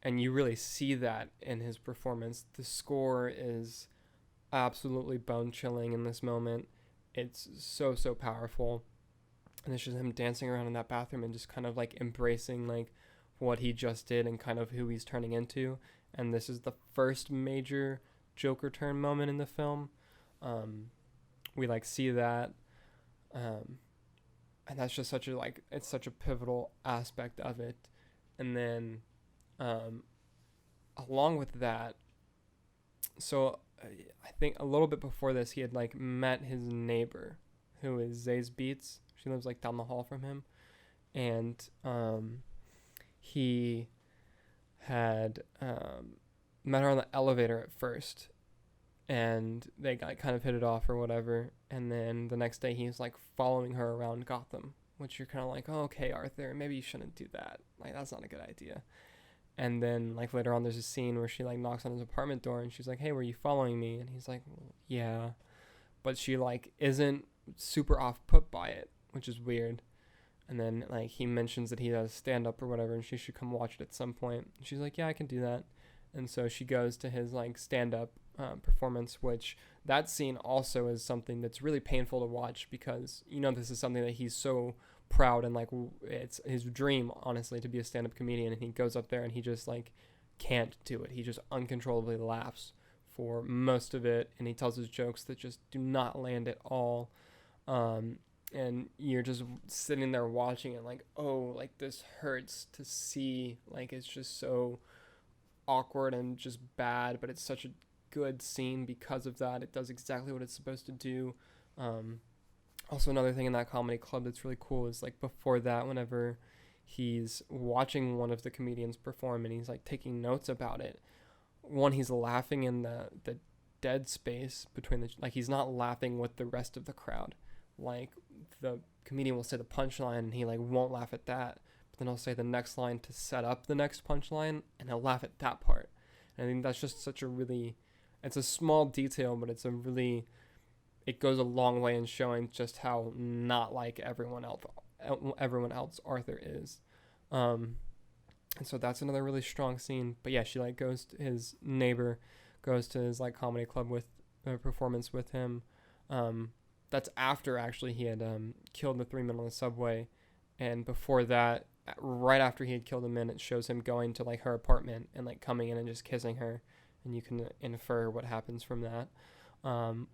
you really see that in his performance. The score is absolutely bone chilling in this moment. It's so powerful, and it's just him dancing around in that bathroom and just kind of like embracing like what he just did and kind of who he's turning into. And this is the first major Joker turn moment in the film. We like see that, and that's just such a like, it's such a pivotal aspect of it. And then along with that, so I think a little bit before this, he had like met his neighbor, who is Zazie Beetz. She lives like down the hall from him, and he had met her on the elevator at first, and they got kind of hit it off or whatever. And then the next day, he's like following her around Gotham, which you're kind of like, oh, okay, Arthur, maybe you shouldn't do that. Like, that's not a good idea. And then like later on, there's a scene where she like knocks on his apartment door, and she's like, hey, were you following me? And he's like, well, yeah. But she like isn't super off put by it, which is weird. And then like he mentions that he does stand up or whatever, and she should come watch it at some point. And she's like, yeah, I can do that. And so she goes to his like stand up performance, which that scene also is something that's really painful to watch, because this is something that he's so proud, and like it's his dream, honestly, to be a stand-up comedian, and he goes up there and he just like can't do it. He just uncontrollably laughs for most of it, and he tells his jokes that just do not land at all. And you're just sitting there watching it like, oh, like this hurts to see. Like, it's just so awkward and just bad, but it's such a good scene because of that. It does exactly what it's supposed to do. Also, another thing in that comedy club that's really cool is like before that, whenever he's watching one of the comedians perform and he's like taking notes about it, he's laughing in the dead space between like he's not laughing with the rest of the crowd. Like, the comedian will say the punchline and he like won't laugh at that, but then he'll say the next line to set up the next punchline and he'll laugh at that part. And I think that's just such a really, it's a small detail, but it goes a long way in showing just how not like everyone else Arthur is. And so that's another really strong scene. But yeah, she like goes to his neighbor, goes to his like comedy club with a performance with him. That's after actually he had killed the 3 men on the subway, and before that, right after he had killed them, it shows him going to like her apartment and like coming in and just kissing her, and you can infer what happens from that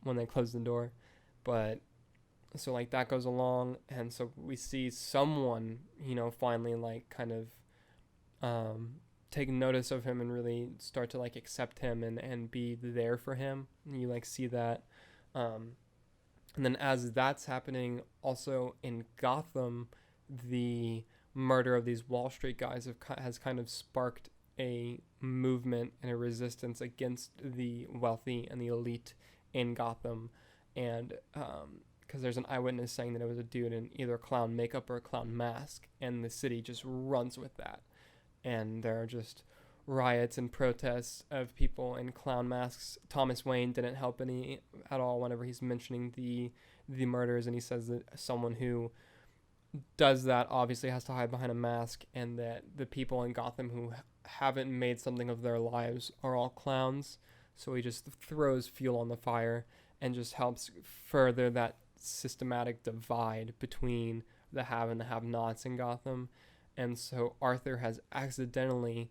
when they close the door. But so like that goes along, and so we see someone finally like kind of take notice of him and really start to like accept him and be there for him. And you like see that. And then as that's happening, also in Gotham, the murder of these Wall Street guys has kind of sparked a movement and a resistance against the wealthy and the elite in Gotham. And because there's an eyewitness saying that it was a dude in either clown makeup or a clown mask, and the city just runs with that. And there are just riots and protests of people in clown masks. Thomas Wayne didn't help any at all whenever he's mentioning the murders, and he says that someone who does that obviously has to hide behind a mask, and that the people in Gotham who haven't made something of their lives are all clowns. So he just throws fuel on the fire and just helps further that systematic divide between the have and the have-nots in Gotham. And so Arthur has accidentally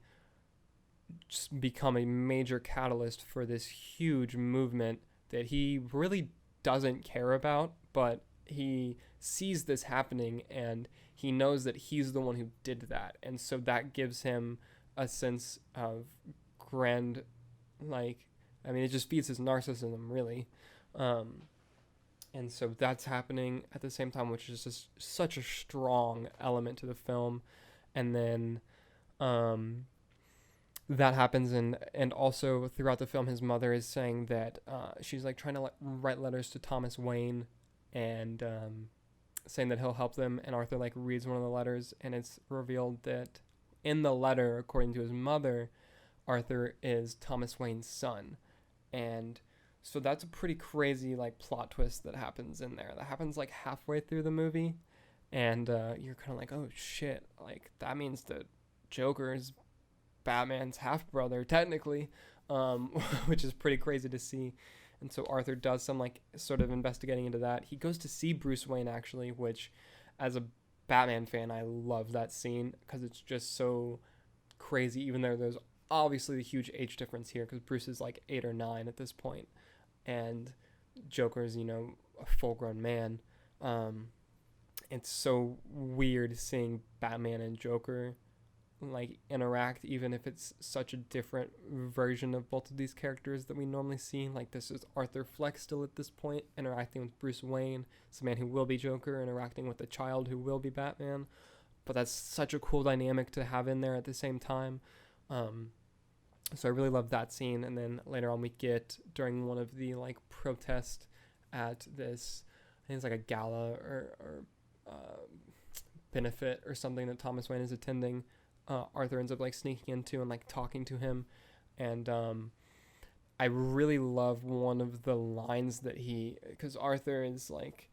just become a major catalyst for this huge movement that he really doesn't care about, but he sees this happening and he knows that he's the one who did that. And so that gives him a sense of grand, like, I mean, it just feeds his narcissism, really. And so that's happening at the same time, which is just such a strong element to the film. And then that happens, and also throughout the film, his mother is saying that she's like trying to write letters to Thomas Wayne and saying that he'll help them. And Arthur like reads one of the letters, and it's revealed that in the letter, according to his mother, Arthur is Thomas Wayne's son. And so that's a pretty crazy like plot twist that happens in there. That happens like halfway through the movie, and you're kind of like, oh shit, like that means that Joker is Batman's half brother technically, which is pretty crazy to see. And so Arthur does some like sort of investigating into that. He goes to see Bruce Wayne actually, which as a Batman fan, I love that scene because it's just so crazy, even though there's obviously a huge age difference here because Bruce is like 8 or 9 at this point, and Joker's, a full-grown man. It's so weird seeing Batman and Joker like interact, even if it's such a different version of both of these characters that we normally see. Like, this is Arthur Fleck still at this point interacting with Bruce Wayne. It's a man who will be Joker interacting with a child who will be Batman. But that's such a cool dynamic to have in there at the same time. So I really love that scene. And then later on we get, during one of the like protests at this, I think it's like a gala or benefit or something that Thomas Wayne is attending, Arthur ends up like sneaking into and like talking to him. And I really love one of the lines that because Arthur is like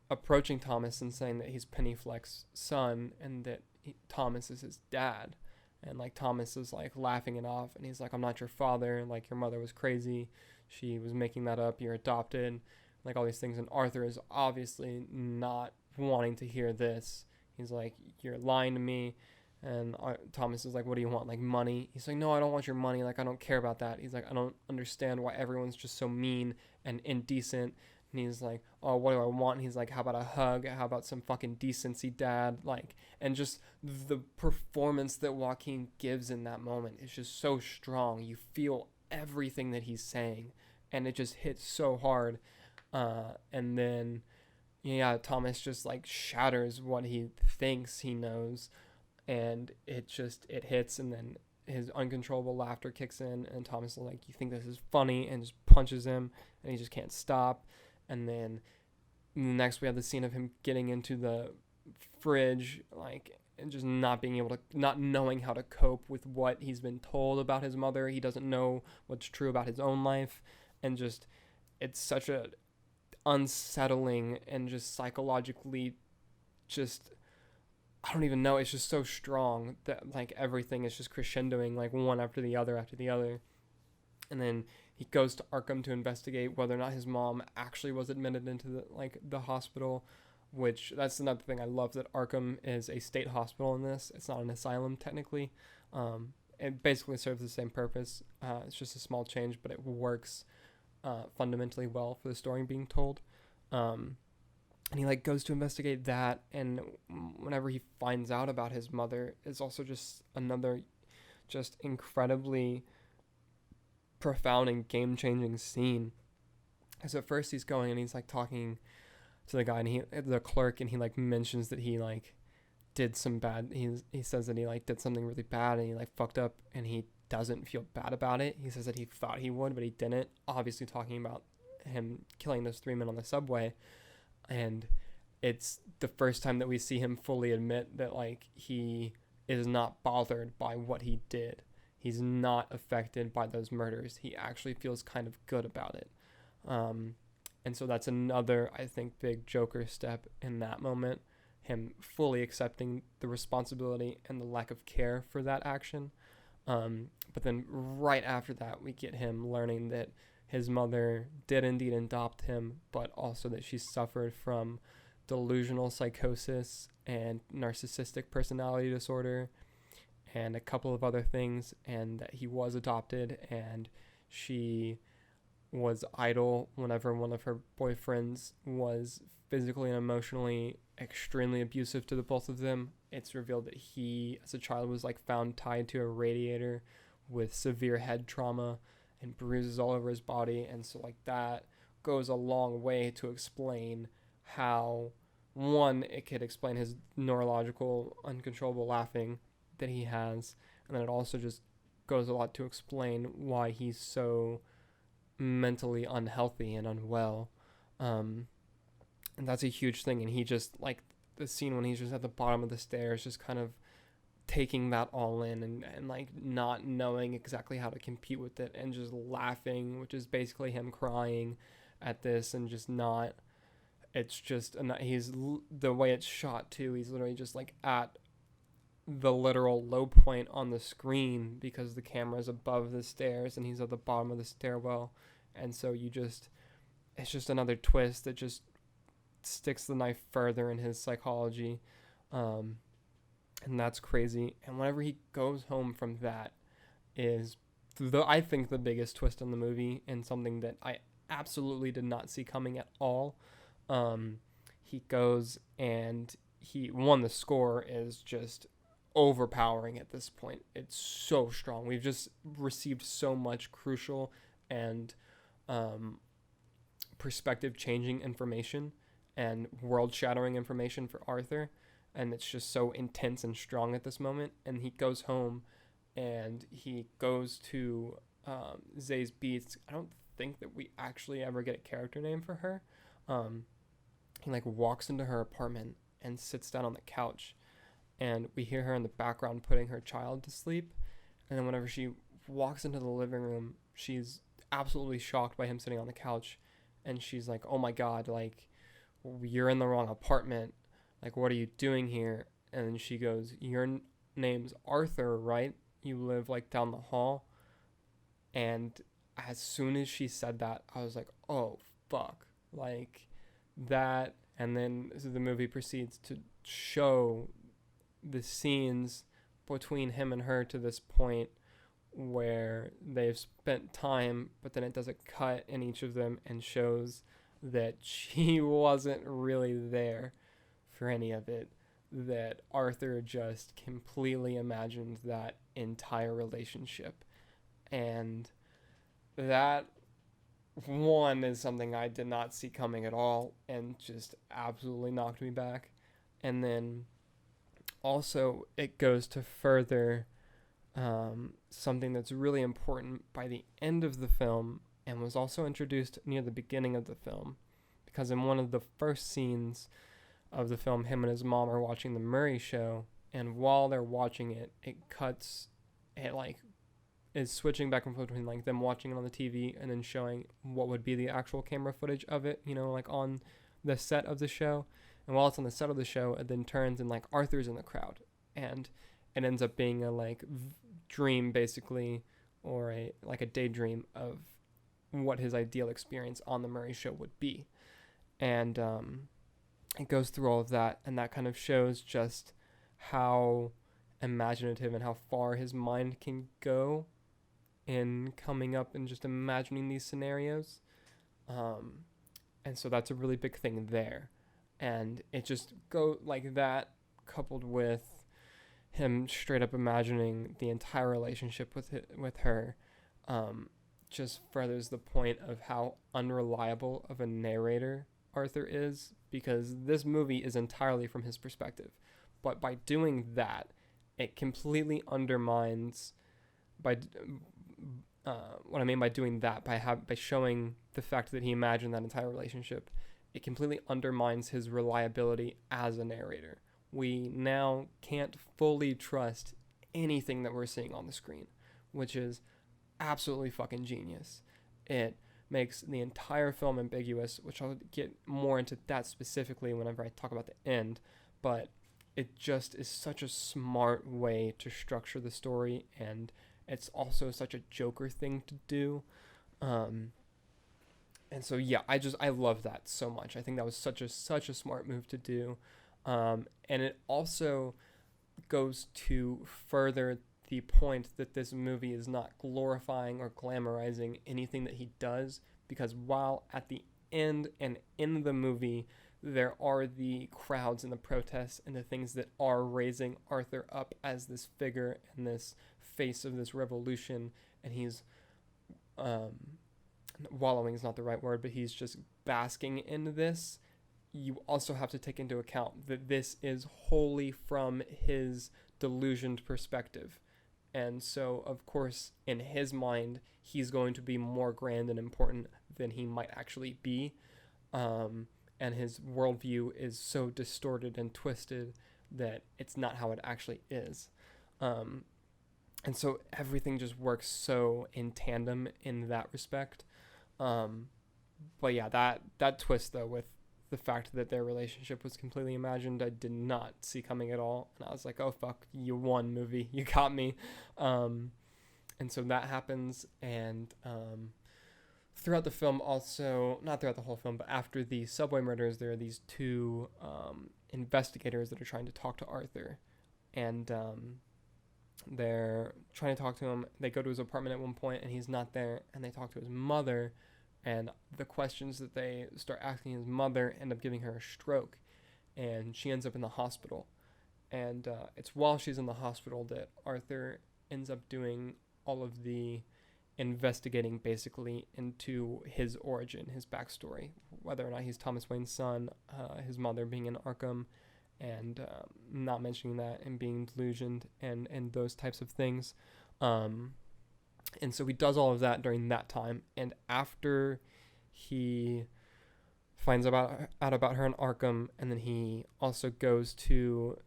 approaching Thomas and saying that he's Penny Fleck's son and that Thomas is his dad. And like Thomas is like laughing it off, and he's like, I'm not your father, like your mother was crazy, she was making that up, you're adopted, like all these things. And Arthur is obviously not wanting to hear this. He's like, you're lying to me. And Thomas is like, what do you want, like money? He's like, no, I don't want your money, like I don't care about that. He's like, I don't understand why everyone's just so mean and indecent. And he's like, oh, what do I want? And he's like, how about a hug? How about some fucking decency, dad? Like, and just the performance that Joaquin gives in that moment is just so strong. You feel everything that he's saying, and it just hits so hard. And then, yeah, Thomas just like shatters what he thinks he knows, and it hits, and then his uncontrollable laughter kicks in, and Thomas is like, you think this is funny, and just punches him, and he just can't stop. And then next we have the scene of him getting into the fridge, like, and just not knowing how to cope with what he's been told about his mother. He doesn't know what's true about his own life, and just, it's such a unsettling and just psychologically just, I don't even know, it's just so strong that like everything is just crescendoing like one after the other. And then he goes to Arkham to investigate whether or not his mom actually was admitted into the hospital, which that's another thing I love, that Arkham is a state hospital in this. It's not an asylum technically. It basically serves the same purpose. It's just a small change, but it works fundamentally well for the story being told. And he like goes to investigate that, and whenever he finds out about his mother, is also just another just incredibly profound and game-changing scene. Because at first he's going and he's like talking to the guy, and the clerk, and he like mentions that he like did some bad, he says that he like did something really bad, and he like fucked up, and he doesn't feel bad about it. He says that he thought he would, but he didn't, obviously talking about him killing those 3 men on the subway. And it's the first time that we see him fully admit that like he is not bothered by what he did. He's not affected by those murders. He actually feels kind of good about it. And so that's another, I think, big Joker step in that moment. Him fully accepting the responsibility and the lack of care for that action. But then right after that, we get him learning that his mother did indeed adopt him, but also that she suffered from delusional psychosis and narcissistic personality disorder and a couple of other things, and that he was adopted, and she was idle whenever one of her boyfriends was physically and emotionally extremely abusive to the both of them. It's revealed that he, as a child, was like found tied to a radiator with severe head trauma and bruises all over his body. And so like that goes a long way to explain how, one, it could explain his neurological uncontrollable laughing that he has, and then it also just goes a lot to explain why he's so mentally unhealthy and unwell. And that's a huge thing. And he just, like, the scene when he's just at the bottom of the stairs, just kind of taking that all in, and like not knowing exactly how to compete with it, and just laughing, which is basically him crying at this, and just not, it's just, he's, the way it's shot too, he's literally just like at the literal low point on the screen because the camera's above the stairs and he's at the bottom of the stairwell. And so it's just another twist that just sticks the knife further in his psychology. And that's crazy. And whenever he goes home from that is I think the biggest twist in the movie, and something that I absolutely did not see coming at all. He goes and the score is just overpowering at this point. It's so strong. We've just received so much crucial and perspective changing information and world shattering information for Arthur, and it's just so intense and strong at this moment. And he goes home and he goes to Zazie Beetz. I don't think that we actually ever get a character name for her. He like walks into her apartment and sits down on the couch, and we hear her in the background putting her child to sleep. And then whenever she walks into the living room, she's absolutely shocked by him sitting on the couch. And she's like, oh my God, like, you're in the wrong apartment. Like, what are you doing here? And then she goes, name's Arthur, right? You live like down the hall." And as soon as she said that, I was like, "Oh fuck!" Like that. And then the movie proceeds to show the scenes between him and her to this point where they've spent time, but then it does a cut in each of them and shows that she wasn't really there for any of it. That Arthur just completely imagined that entire relationship. And that one is something I did not see coming at all and just absolutely knocked me back. And then also, it goes to further something that's really important by the end of the film and was also introduced near the beginning of the film. Because in one of the first scenes of the film, him and his mom are watching the Murray Show, and while they're watching it, it cuts, it like is switching back and forth between like them watching it on the TV and then showing what would be the actual camera footage of it, you know, like on the set of the show. And while it's on the set of the show, it then turns and like Arthur's in the crowd, and it ends up being a like dream basically, or a like a daydream of what his ideal experience on the Murray Show would be. And it goes through all of that, and that kind of shows just how imaginative and how far his mind can go in coming up and just imagining these scenarios. And so that's a really big thing there. And it just go like that, coupled with him straight up imagining the entire relationship with her, just furthers the point of how unreliable of a narrator Arthur is, because this movie is entirely from his perspective. But by doing that, it completely undermines what I mean by doing that, by showing the fact that he imagined that entire relationship, it completely undermines his reliability as a narrator. We now can't fully trust anything that we're seeing on the screen, which is absolutely fucking genius. It makes the entire film ambiguous, which I'll get more into that specifically whenever I talk about the end, but it just is such a smart way to structure the story, and it's also such a Joker thing to do. And so yeah, I love that so much. I think that was such a smart move to do. And it also goes to further the point that this movie is not glorifying or glamorizing anything that he does, because while at the end and in the movie there are the crowds and the protests and the things that are raising Arthur up as this figure and this face of this revolution, and he's wallowing is not the right word, but he's just basking in this, you also have to take into account that this is wholly from his delusioned perspective. And so, of course, in his mind, he's going to be more grand and important than he might actually be. And his worldview is so distorted and twisted that it's not how it actually is. And so everything just works so in tandem in that respect. But yeah, that twist, though, with the fact that their relationship was completely imagined, I did not see coming at all. And I was like, oh, fuck, you won, movie. You got me. And so that happens. And throughout the film also, not throughout the whole film, but after the subway murders, there are these two investigators that are trying to talk to Arthur. And they're trying to talk to him. They go to his apartment at one point, and he's not there. And they talk to his mother. And the questions that they start asking his mother end up giving her a stroke, and she ends up in the hospital. And it's while she's in the hospital that Arthur ends up doing all of the investigating, basically, into his origin, his backstory, whether or not he's Thomas Wayne's son, his mother being in Arkham, and not mentioning that, and being delusioned, and those types of things. And so he does all of that during that time. And after he finds out about her in Arkham, and then he also goes to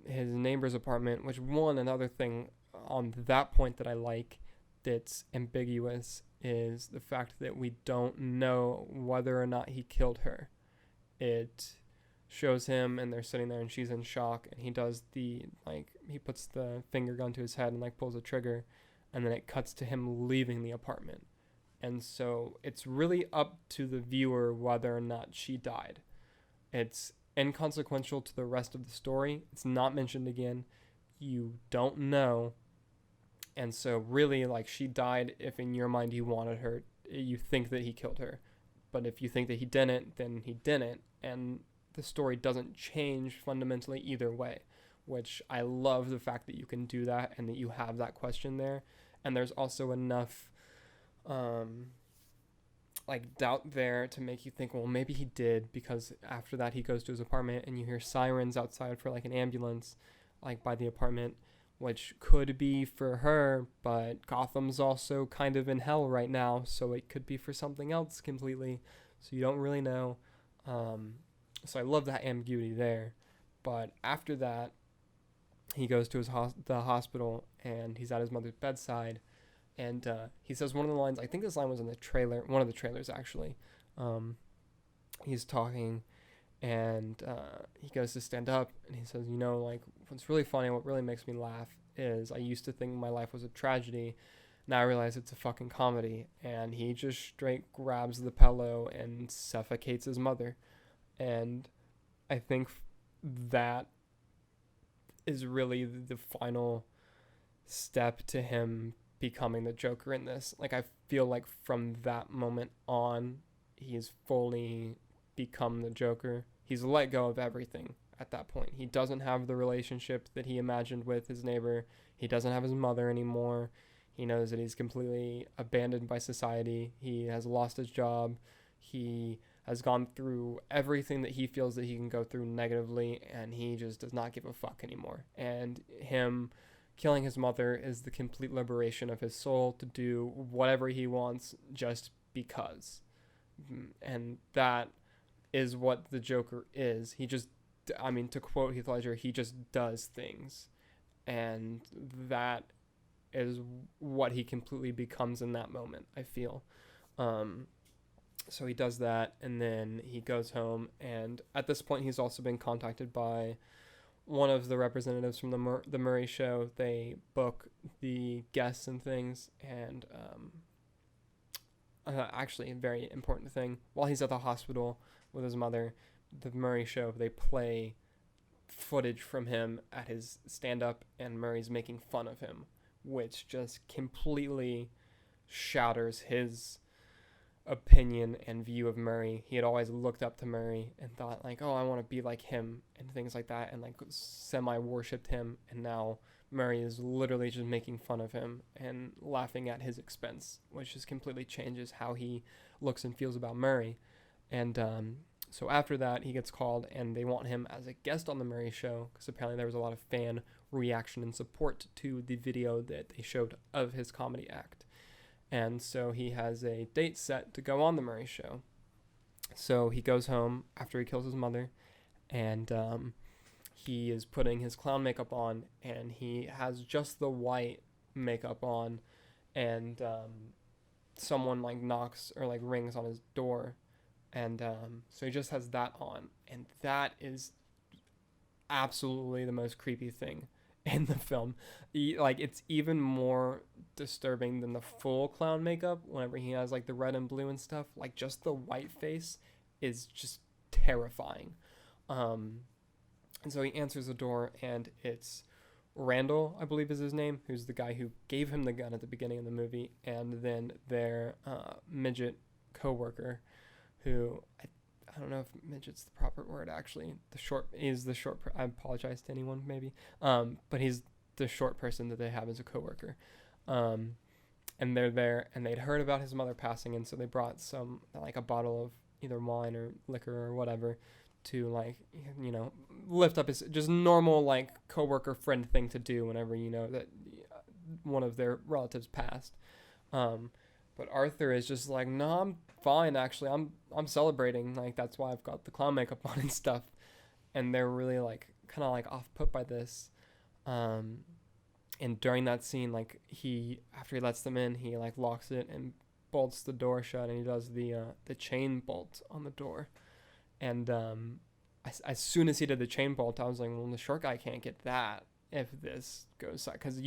his neighbor's apartment, which another thing on that point that I like that's ambiguous is the fact that we don't know whether or not he killed her. It shows him, and they're sitting there and she's in shock, and he does the he puts the finger gun to his head and pulls the trigger, and then it cuts to him leaving the apartment. And so it's really up to the viewer whether or not she died. It's inconsequential to the rest of the story. It's not mentioned again. You don't know. And so really, she died if in your mind you wanted her, you think that he killed her. But if you think that he didn't, then he didn't. And the story doesn't change fundamentally either way, which I love the fact that you can do that and that you have that question there. And there's also enough doubt there to make you think, well, maybe he did, because after that he goes to his apartment and you hear sirens outside for an ambulance by the apartment, which could be for her, but Gotham's also kind of in hell right now, so it could be for something else completely, so you don't really know. So I love that ambiguity there. But after that, he goes to the hospital, and he's at his mother's bedside, and he says one of the lines, I think this line was in the trailer, one of the trailers actually. He's talking, and he goes to stand up, and he says, what's really funny, what really makes me laugh is I used to think my life was a tragedy. Now I realize it's a fucking comedy. And he just straight grabs the pillow and suffocates his mother. And I think that is really the final step to him becoming the Joker in this. I feel from that moment on, he's fully become the Joker. He's let go of everything at that point. He doesn't have the relationship that he imagined with his neighbor. He doesn't have his mother anymore. He knows that he's completely abandoned by society. He has lost his job. He has gone through everything that he feels that he can go through negatively, and he just does not give a fuck anymore. And him killing his mother is the complete liberation of his soul to do whatever he wants just because. And that is what the Joker is. He just, to quote Heath Ledger, he just does things. And that is what he completely becomes in that moment, I feel. So he does that, and then he goes home, and at this point he's also been contacted by one of the representatives from the Murray Show. They book the guests and things, and actually a very important thing, while he's at the hospital with his mother, the Murray Show, they play footage from him at his stand-up, and Murray's making fun of him, which just completely shatters his opinion and view of Murray. He had always looked up to Murray and thought oh, I want to be like him and things like that, and semi-worshipped him, and now Murray is literally just making fun of him and laughing at his expense, which just completely changes how he looks and feels about Murray. And so after that, he gets called, and they want him as a guest on the Murray Show, because apparently there was a lot of fan reaction and support to the video that they showed of his comedy act. And so he has a date set to go on the Murray Show. So he goes home after he kills his mother, and he is putting his clown makeup on, and he has just the white makeup on, and someone knocks or rings on his door, and so he just has that on, and that is absolutely the most creepy thing in the film. It's even more disturbing than the full clown makeup whenever he has the red and blue and stuff. Just the white face is just terrifying. And so he answers the door, and it's Randall, I believe is his name, who's the guy who gave him the gun at the beginning of the movie, and then their midget co-worker, who I don't know if midget's the proper word, actually. I apologize to anyone, maybe. But he's the short person that they have as a coworker. And they're there, and they'd heard about his mother passing, and so they brought some, a bottle of either wine or liquor or whatever to, lift up his, just normal, coworker friend thing to do whenever you know that one of their relatives passed. But Arthur is just no, I'm fine, actually. I'm celebrating. That's why I've got the clown makeup on and stuff. And they're really, kind of, off put by this. And during that scene, after he lets them in, he, locks it and bolts the door shut, and he does the chain bolt on the door. And as soon as he did the chain bolt, I was like, well, the short guy can't get that if this goes, because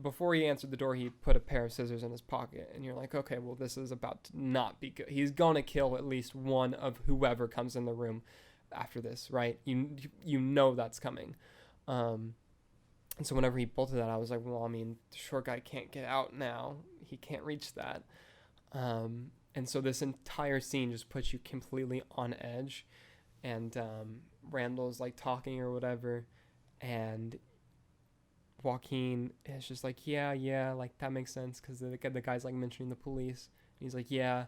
before he answered the door, he put a pair of scissors in his pocket, and you're like, okay, well, this is about to not be good. He's gonna kill at least one of whoever comes in the room after this, right? You know that's coming. And so whenever he bolted that, I was like, well, I mean, the short guy can't get out now. He can't reach that. And so this entire scene just puts you completely on edge. And Randall's like talking or whatever, and Joaquin is just like, yeah, like that makes sense, because the guy's like mentioning the police. And he's like, yeah,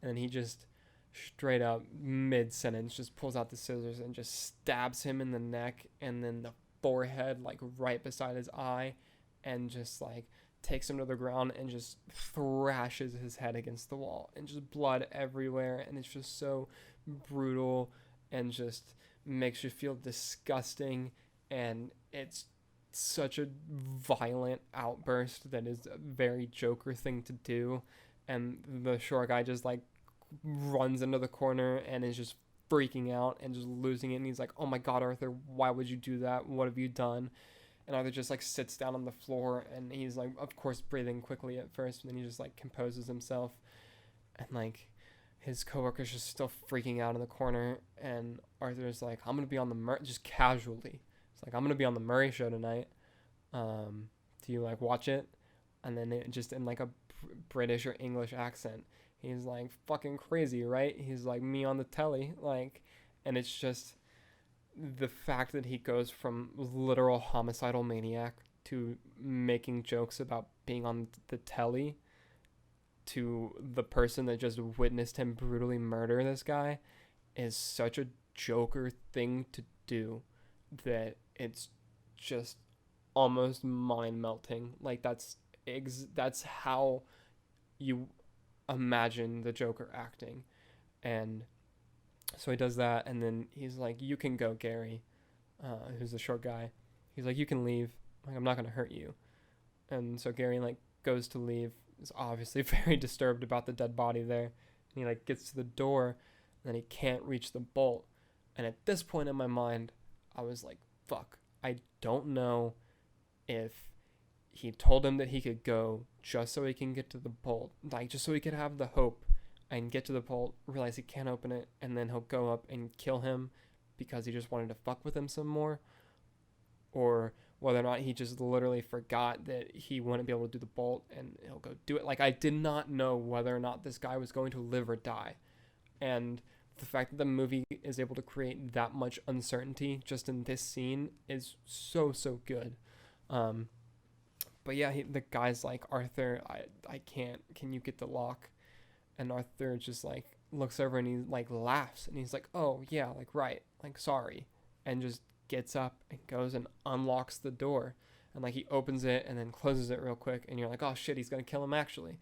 and then he just straight up mid sentence just pulls out the scissors and just stabs him in the neck and then the forehead, like right beside his eye, and just like takes him to the ground and just thrashes his head against the wall, and just blood everywhere, and it's just so brutal and just makes you feel disgusting, and it's such a violent outburst that is a very Joker thing to do. And the short guy just like runs into the corner and is just freaking out and just losing it, and he's like, oh my god, Arthur, why would you do that? What have you done? And Arthur just like sits down on the floor, and he's like, of course, breathing quickly at first, and then he just like composes himself, and like his coworker's just still freaking out in the corner, and Arthur's like, I'm gonna be on the just casually, it's like, I'm gonna be on the Murray show tonight. Do you like watch it? And then it just in like a British or English accent, he's like, fucking crazy, right? He's like, me on the telly, like, and it's just the fact that he goes from literal homicidal maniac to making jokes about being on the telly to the person that just witnessed him brutally murder this guy is such a Joker thing to do that it's just almost mind melting. Like that's how you imagine the Joker acting. And so he does that, and then he's like, you can go, Gary, who's the short guy. He's like, you can leave, like, I'm not gonna hurt you. And so Gary like goes to leave, is obviously very disturbed about the dead body there, and he like gets to the door, and then he can't reach the bolt. And at this point in my mind, I was like, fuck, I don't know if he told him that he could go just so he can get to the bolt, like just so he could have the hope and get to the bolt, realize he can't open it, and then he'll go up and kill him because he just wanted to fuck with him some more, or whether or not he just literally forgot that he wouldn't be able to do the bolt and he'll go do it. Like, I did not know whether or not this guy was going to live or die. And the fact that the movie is able to create that much uncertainty just in this scene is so good. But yeah, the guy's like, Arthur, I can't, can you get the lock? And Arthur just like looks over and he like laughs, and he's like, oh yeah, like, right, like, sorry, and just gets up and goes and unlocks the door, and like he opens it and then closes it real quick, and you're like, oh shit, he's gonna kill him actually.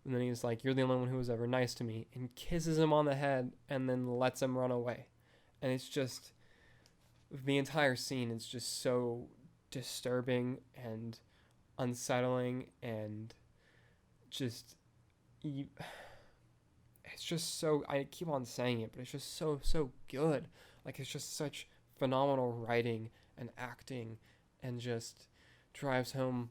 And then he's like, you're the only one who was ever nice to me, and kisses him on the head and then lets him run away. And it's just, the entire scene is just so disturbing and unsettling, and just it's just so, I keep on saying it, but it's just so good. Like, it's just such phenomenal writing and acting, and just drives home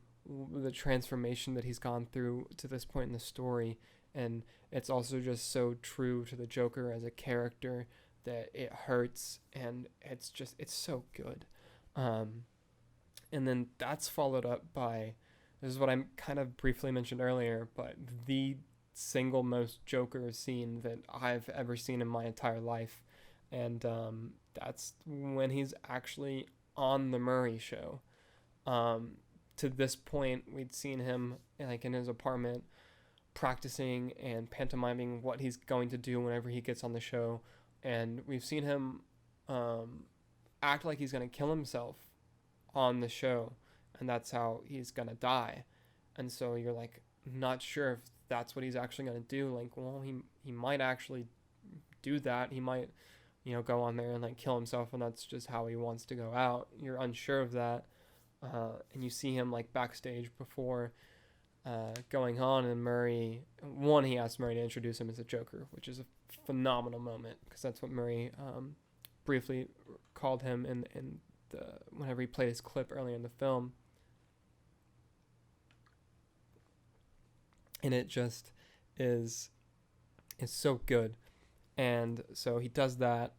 the transformation that he's gone through to this point in the story. And it's also just so true to the Joker as a character that it hurts, and it's so good. And then that's followed up by, this is what I kind of briefly mentioned earlier, but the single most Joker scene that I've ever seen in my entire life. And that's when he's actually on the Murray show. To this point, we'd seen him like in his apartment practicing and pantomiming what he's going to do whenever he gets on the show. And we've seen him act like he's going to kill himself on the show, and that's how he's going to die. And so you're like not sure if that's what he's actually going to do. Like, well, he might actually do that. He might, go on there and like kill himself, and that's just how he wants to go out. You're unsure of that. And you see him like backstage before going on, and he asked Murray to introduce him as a Joker, which is a phenomenal moment, because that's what Murray briefly called him in the whenever he played his clip earlier in the film, and it just is so good. And so he does that,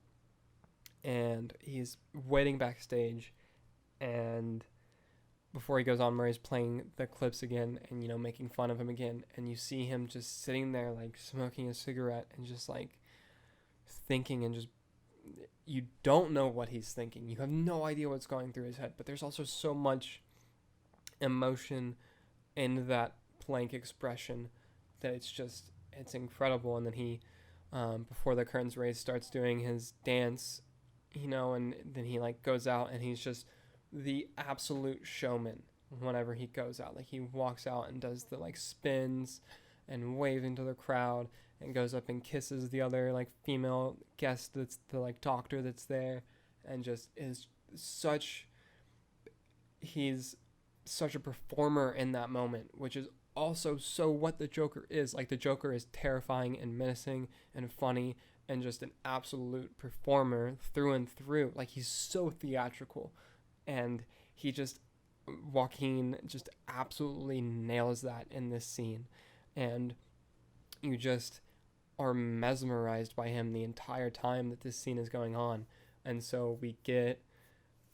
and he's waiting backstage, and before he goes on, Murray's playing the clips again and, making fun of him again. And you see him just sitting there, like, smoking a cigarette and just, like, thinking, and just, you don't know what he's thinking. You have no idea what's going through his head. But there's also so much emotion in that blank expression that it's incredible. And then he, before the curtains raise, starts doing his dance, and then he, like, goes out, and he's just the absolute showman whenever he goes out. Like, he walks out and does the, like, spins and wave into the crowd and goes up and kisses the other, like, female guest that's the, like, doctor that's there, and just is he's such a performer in that moment, which is also so what the Joker is. Like, the Joker is terrifying and menacing and funny and just an absolute performer through and through. Like, he's so theatrical. And Joaquin just absolutely nails that in this scene. And you just are mesmerized by him the entire time that this scene is going on. And so we get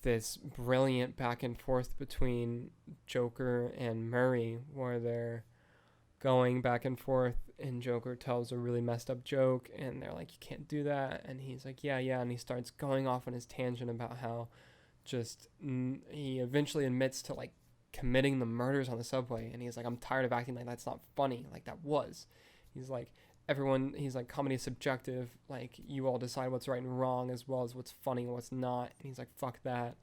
this brilliant back and forth between Joker and Murray, where they're going back and forth, and Joker tells a really messed up joke, and they're like, you can't do that. And he's like, yeah. And he starts going off on his tangent about how he eventually admits to, like, committing the murders on the subway, and he's like, I'm tired of acting like that's not funny. Like, that was. He's like, he's like, comedy is subjective. Like, you all decide what's right and wrong as well as what's funny and what's not. And he's like, fuck that.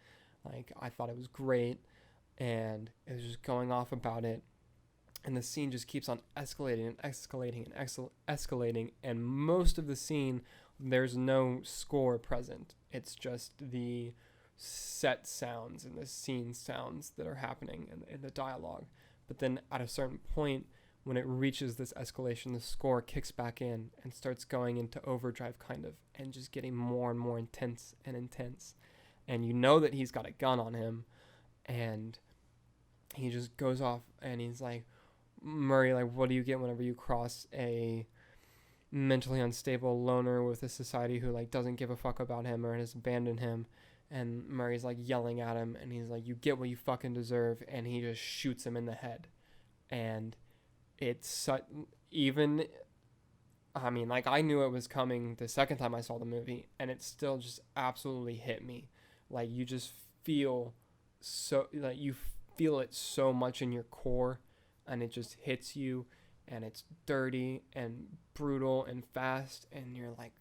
Like, I thought it was great. And it was just going off about it. And the scene just keeps on escalating and escalating and escalating. And most of the scene, there's no score present. It's just the set sounds and the scene sounds that are happening in the dialogue. But then at a certain point, when it reaches this escalation, the score kicks back in and starts going into overdrive, kind of, and just getting more and more intense and intense. And you know that he's got a gun on him, and he just goes off, and he's like, Murray, like, what do you get whenever you cross a mentally unstable loner with a society who, like, doesn't give a fuck about him or has abandoned him? And Murray's, like, yelling at him, and he's like, you get what you fucking deserve, and he just shoots him in the head. And it's even, I mean, like, I knew it was coming the second time I saw the movie, and it still just absolutely hit me. Like, you just feel you feel it so much in your core, and it just hits you, and it's dirty and brutal and fast, and you're like,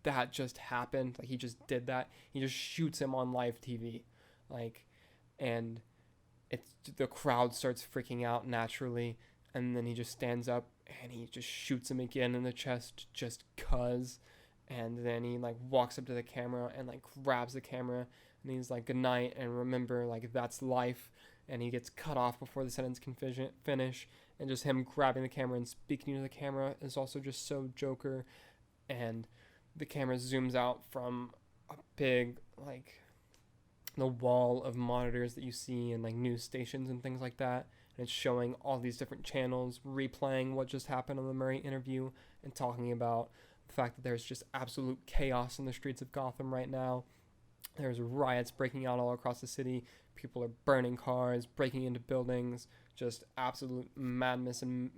that just happened. Like, he just did that. He just shoots him on live TV. Like, and the crowd starts freaking out naturally, and then he just stands up and he just shoots him again in the chest just cuz. And then he, like, walks up to the camera and, like, grabs the camera, and he's like, good night, and remember, like, that's life. And he gets cut off before the sentence can finish, and just him grabbing the camera and speaking to the camera is also just so Joker. And the camera zooms out from a big, like, the wall of monitors that you see in, like, news stations and things like that, and it's showing all these different channels replaying what just happened on the Murray interview and talking about the fact that there's just absolute chaos in the streets of Gotham right now. There's riots breaking out all across the city. People are burning cars, breaking into buildings, just absolute madness and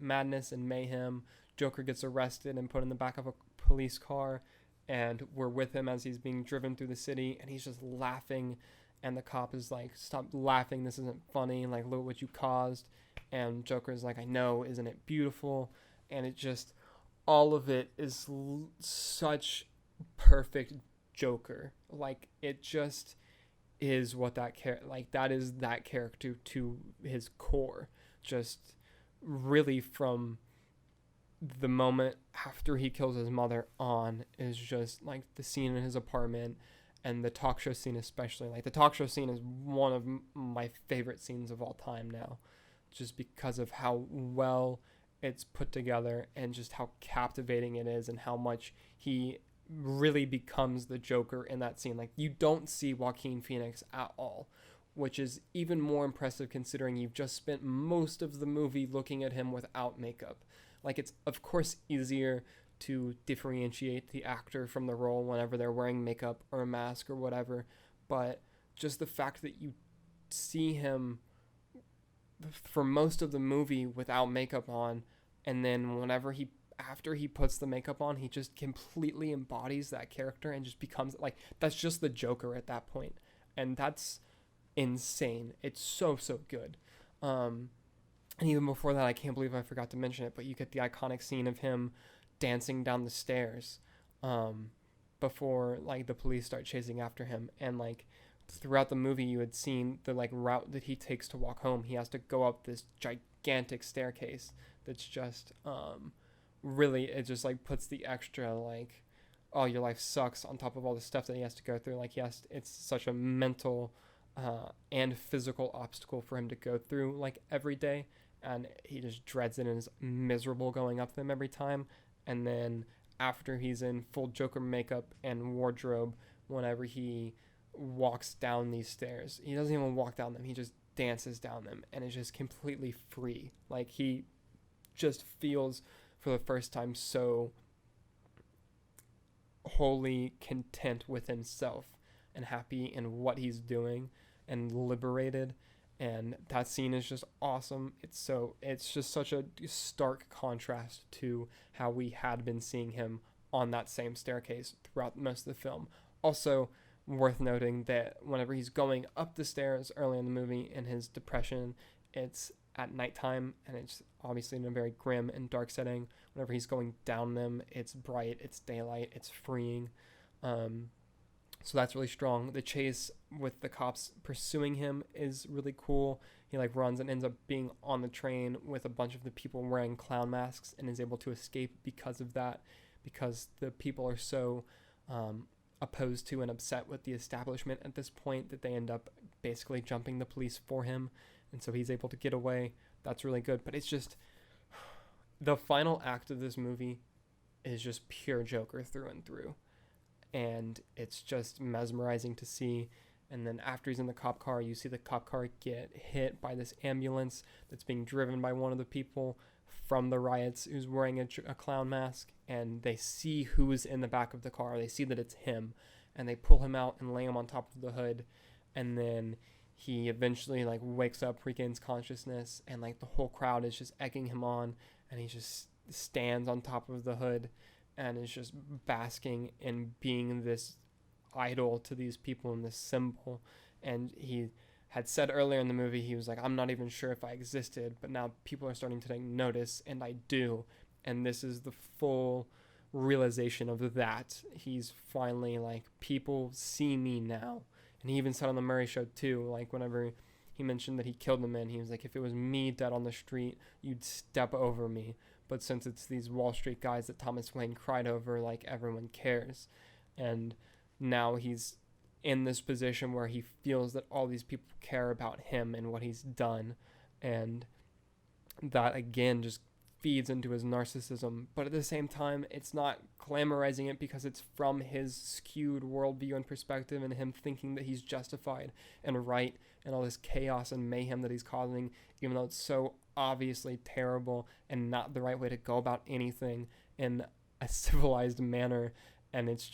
mayhem. Joker gets arrested and put in the back of a police car, and we're with him as he's being driven through the city, and he's just laughing, and the cop is like, stop laughing, this isn't funny, like, look what you caused. And Joker's like, I know, isn't it beautiful? And it just, all of it is such perfect Joker. Like, it just is what that that is that character to his core. Just really from the moment after he kills his mother on is just, like, the scene in his apartment and the talk show scene especially. Like, the talk show scene is one of my favorite scenes of all time now, just because of how well it's put together and just how captivating it is, and how much he really becomes the Joker in that scene. Like, you don't see Joaquin Phoenix at all, which is even more impressive considering you've just spent most of the movie looking at him without makeup. Like, it's of course easier to differentiate the actor from the role whenever they're wearing makeup or a mask or whatever, but just the fact that you see him for most of the movie without makeup on, and then after he puts the makeup on, he just completely embodies that character and just becomes like, that's just the Joker at that point. And that's insane. It's so good. And even before that, I can't believe I forgot to mention it, but you get the iconic scene of him dancing down the stairs before like the police start chasing after him. And like throughout the movie, you had seen the like route that he takes to walk home. He has to go up this gigantic staircase that's just really, it just like puts the extra like, oh, your life sucks on top of all the stuff that he has to go through. Like, it's such a mental and physical obstacle for him to go through like every day, and he just dreads it and is miserable going up them every time. And then after he's in full Joker makeup and wardrobe, whenever he walks down these stairs, he doesn't even walk down them, he just dances down them and is just completely free. Like, he just feels for the first time so wholly content with himself and happy in what he's doing and liberated. And that scene is just awesome. It's just such a stark contrast to how we had been seeing him on that same staircase throughout most of the film. Also worth noting that whenever he's going up the stairs early in the movie in his depression, it's at nighttime, and it's obviously in a very grim and dark setting. Whenever he's going down them, it's bright, it's daylight, it's freeing. So that's really strong. The chase with the cops pursuing him is really cool. He like runs and ends up being on the train with a bunch of the people wearing clown masks and is able to escape because of that, because the people are so opposed to and upset with the establishment at this point that they end up basically jumping the police for him. And so he's able to get away. That's really good. But it's just, the final act of this movie is just pure Joker through and through. And it's just mesmerizing to see. And then after he's in the cop car, you see the cop car get hit by this ambulance that's being driven by one of the people from the riots who's wearing a clown mask. And they see who's in the back of the car. They see that it's him. And they pull him out and lay him on top of the hood. And then he eventually like wakes up, regains consciousness, and like the whole crowd is just egging him on, and he just stands on top of the hood and is just basking in being this idol to these people and this symbol. And he had said earlier in the movie, he was like, I'm not even sure if I existed, but now people are starting to take notice, and I do. And this is the full realization of that. He's finally like, people see me now. And he even said on the Murray Show too, like whenever he mentioned that he killed the man, he was like, if it was me dead on the street, you'd step over me. But since it's these Wall Street guys that Thomas Wayne cried over, like, everyone cares. And now he's in this position where he feels that all these people care about him and what he's done. And that, again, just feeds into his narcissism. But at the same time, it's not glamorizing it because it's from his skewed worldview and perspective, and him thinking that he's justified and right and all this chaos and mayhem that he's causing, even though it's so obviously terrible and not the right way to go about anything in a civilized manner. And it's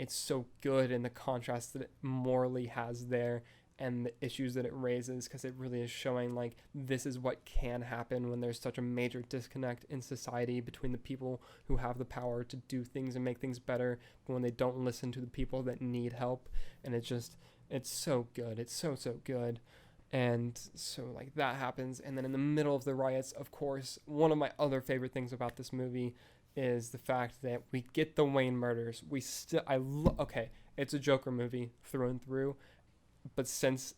so good in the contrast that it morally has there and the issues that it raises, because it really is showing like this is what can happen when there's such a major disconnect in society between the people who have the power to do things and make things better, but when they don't listen to the people that need help. And it's so good. It's so good. And so like that happens. And then in the middle of the riots, of course, one of my other favorite things about this movie is the fact that we get the Wayne murders. Okay, it's a Joker movie through and through, but since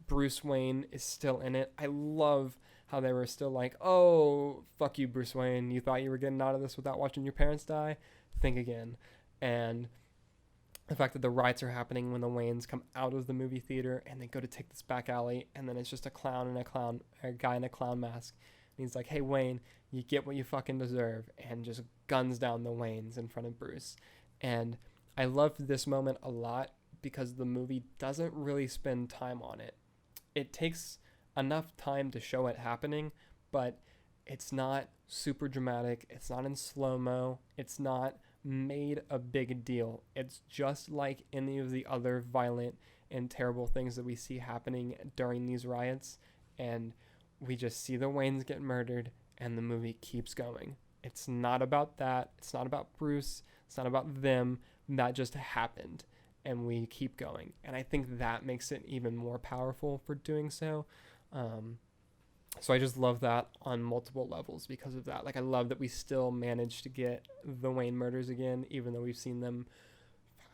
Bruce Wayne is still in it, I love how they were still like, oh, fuck you, Bruce Wayne. You thought you were getting out of this without watching your parents die? Think again. And the fact that the riots are happening when the Waynes come out of the movie theater and they go to take this back alley, and then it's just a guy in a clown mask. And he's like, hey, Wayne, you get what you fucking deserve, and just guns down the Waynes in front of Bruce. And I loved this moment a lot because the movie doesn't really spend time on it. It takes enough time to show it happening, but it's not super dramatic. It's not in slow mo. It's not made a big deal. It's just like any of the other violent and terrible things that we see happening during these riots. And we just see the Waynes get murdered, and the movie keeps going. It's not about that. It's not about Bruce. It's not about them. That just happened, and we keep going. And I think that makes it even more powerful for doing so. So I just love that on multiple levels because of that. Like, I love that we still managed to get the Wayne murders again, even though we've seen them,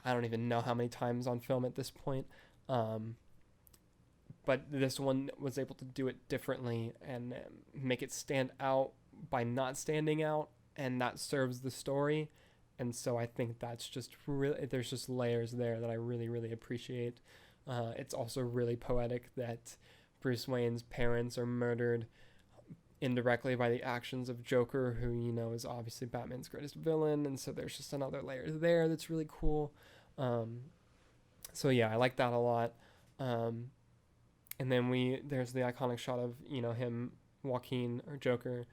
I don't even know how many times on film at this point. But this one was able to do it differently and make it stand out by not standing out, and that serves the story. And so I think that's just really, there's just layers there that I really, really appreciate. It's also really poetic that Bruce Wayne's parents are murdered indirectly by the actions of Joker, who, you know, is obviously Batman's greatest villain. And so there's just another layer there that's really cool. So yeah, I like that a lot. And then there's the iconic shot of, you know, him, Joaquin or Joker,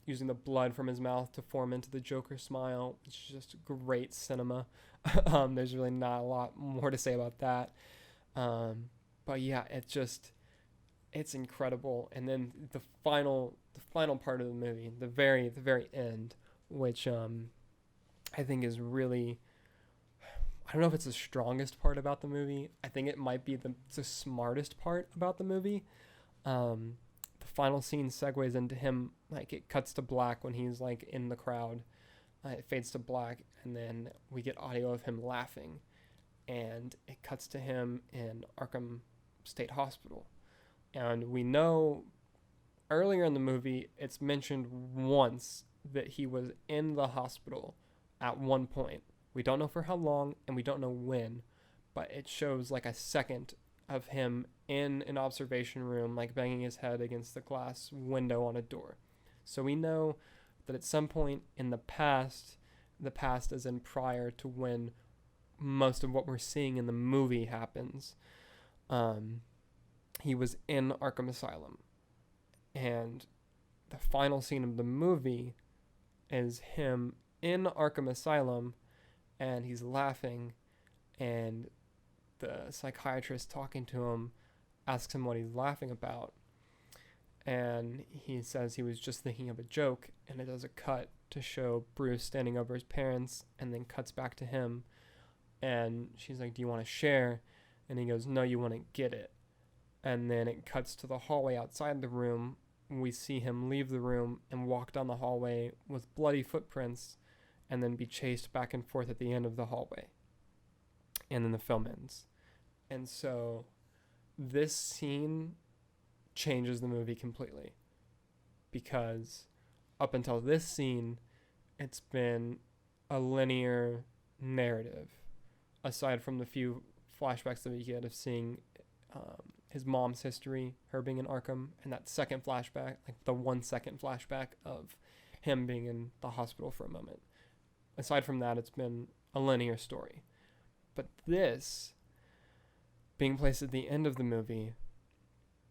using the blood from his mouth to form into the Joker smile. It's just great cinema. There's really not a lot more to say about that. But yeah, it's incredible. And then the final part of the movie, the very end, which I think is really, I don't know if it's the strongest part about the movie. I think it might be the smartest part about the movie. The final scene segues into him, like, it cuts to black when he's like in the crowd. It fades to black, and then we get audio of him laughing, and it cuts to him in Arkham State Hospital. And we know earlier in the movie, it's mentioned once that he was in the hospital at one point. We don't know for how long, and we don't know when, but it shows like a second of him in an observation room, like banging his head against the glass window on a door. So we know that at some point in the past as in prior to when most of what we're seeing in the movie happens, he was in Arkham Asylum. And the final scene of the movie is him in Arkham Asylum, and he's laughing, and the psychiatrist talking to him asks him what he's laughing about, and he says he was just thinking of a joke, and it does a cut to show Bruce standing over his parents, and then cuts back to him, and she's like, do you want to share? And he goes, no, you want to get it. And then it cuts to the hallway outside the room. We see him leave the room and walk down the hallway with bloody footprints, and then be chased back and forth at the end of the hallway. And then the film ends. And so this scene changes the movie completely, because up until this scene, it's been a linear narrative, aside from the few flashbacks that we get of seeing his mom's history, her being in Arkham, and that second flashback, like the 1 second flashback of him being in the hospital for a moment. Aside from that, it's been a linear story. But this, being placed at the end of the movie,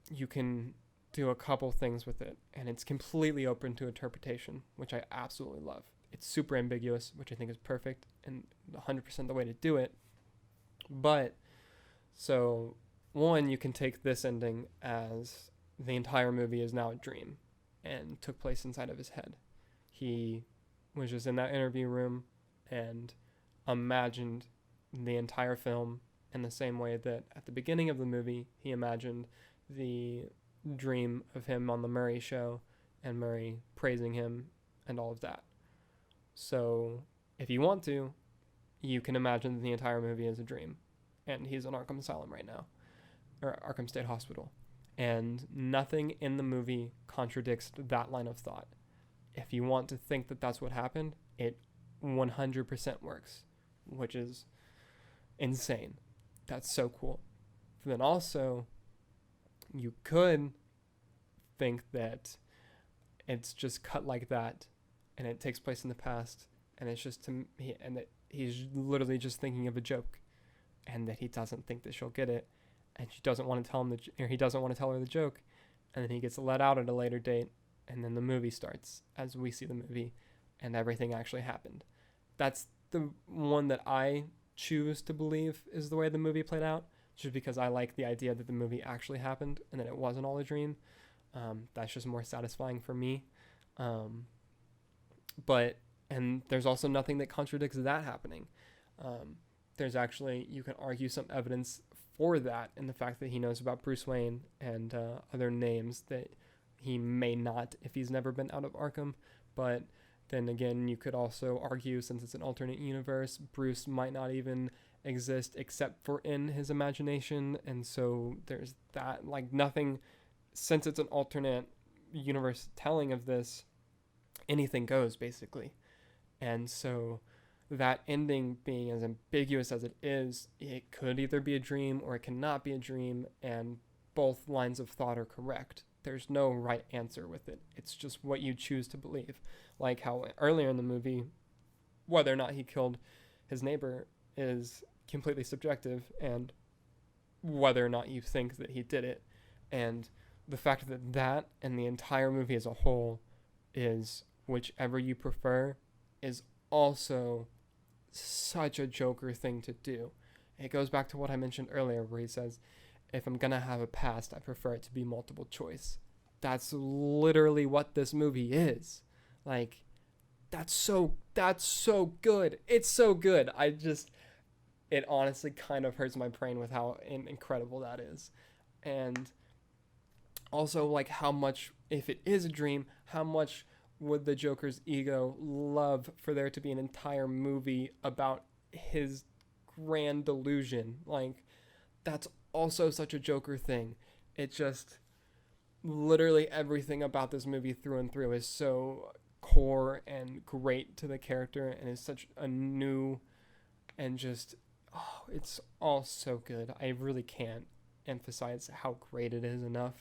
you can do a couple things with it, and it's completely open to interpretation, which I absolutely love. It's super ambiguous, which I think is perfect, and 100% the way to do it. But, so, one, you can take this ending as the entire movie is now a dream, and took place inside of his head. He was just in that interview room and imagined the entire film in the same way that at the beginning of the movie he imagined the dream of him on the Murray show and Murray praising him and all of that. So if you want to, you can imagine the entire movie as a dream, and he's in Arkham Asylum right now, or Arkham State Hospital, and nothing in the movie contradicts that line of thought. If you want to think that that's what happened, it 100% works, which is insane. That's so cool. Then also, you could think that it's just cut like that, and it takes place in the past, and it's just and that he's literally just thinking of a joke, and that he doesn't think that she'll get it, and she doesn't want to tell him or he doesn't want to tell her the joke, and then he gets let out at a later date, and then the movie starts as we see the movie, and everything actually happened. That's the one that I choose to believe is the way the movie played out, just because I like the idea that the movie actually happened and that it wasn't all a dream. That's just more satisfying for me. And there's also nothing that contradicts that happening. There's actually, you can argue some evidence for that in the fact that he knows about Bruce Wayne and other names that he may not if he's never been out of Arkham. But then again, you could also argue, since it's an alternate universe, Bruce might not even exist except for in his imagination. And so there's that, like, nothing, since it's an alternate universe telling of this, anything goes basically. And so that ending being as ambiguous as it is, it could either be a dream or it cannot be a dream, and both lines of thought are correct. There's no right answer with it. It's just what you choose to believe. Like how earlier in the movie, whether or not he killed his neighbor is completely subjective, and whether or not you think that he did it. And the fact that that and the entire movie as a whole is whichever you prefer is also such a Joker thing to do. It goes back to what I mentioned earlier, where he says, if I'm gonna have a past, I prefer it to be multiple choice. That's literally what this movie is. Like, that's so good. It's so good. It honestly kind of hurts my brain with how incredible that is. And also, like, how much, if it is a dream, how much would the Joker's ego love for there to be an entire movie about his grand delusion? Like, that's also such a Joker thing. It just, literally everything about this movie through and through is so core and great to the character, and is such a new, and just, oh, it's all so good. I really can't emphasize how great it is enough.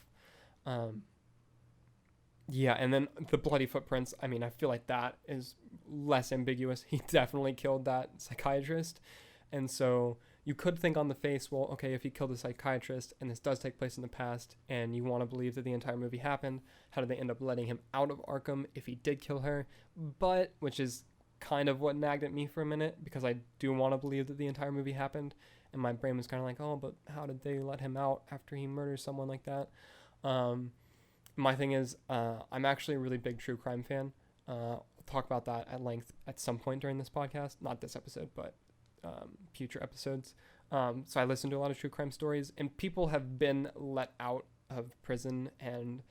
Yeah, and then the bloody footprints, I mean, I feel like that is less ambiguous. He definitely killed that psychiatrist. And so you could think on the face, well, okay, if he killed a psychiatrist and this does take place in the past and you want to believe that the entire movie happened, how did they end up letting him out of Arkham if he did kill her? But, which is kind of what nagged at me for a minute, because I do want to believe that the entire movie happened. And my brain was kind of like, oh, but how did they let him out after he murders someone like that? My thing is, I'm actually a really big true crime fan. I'll talk about that at length at some point during this podcast. Not this episode, but future episodes. So I listen to a lot of true crime stories, and people have been let out of prison and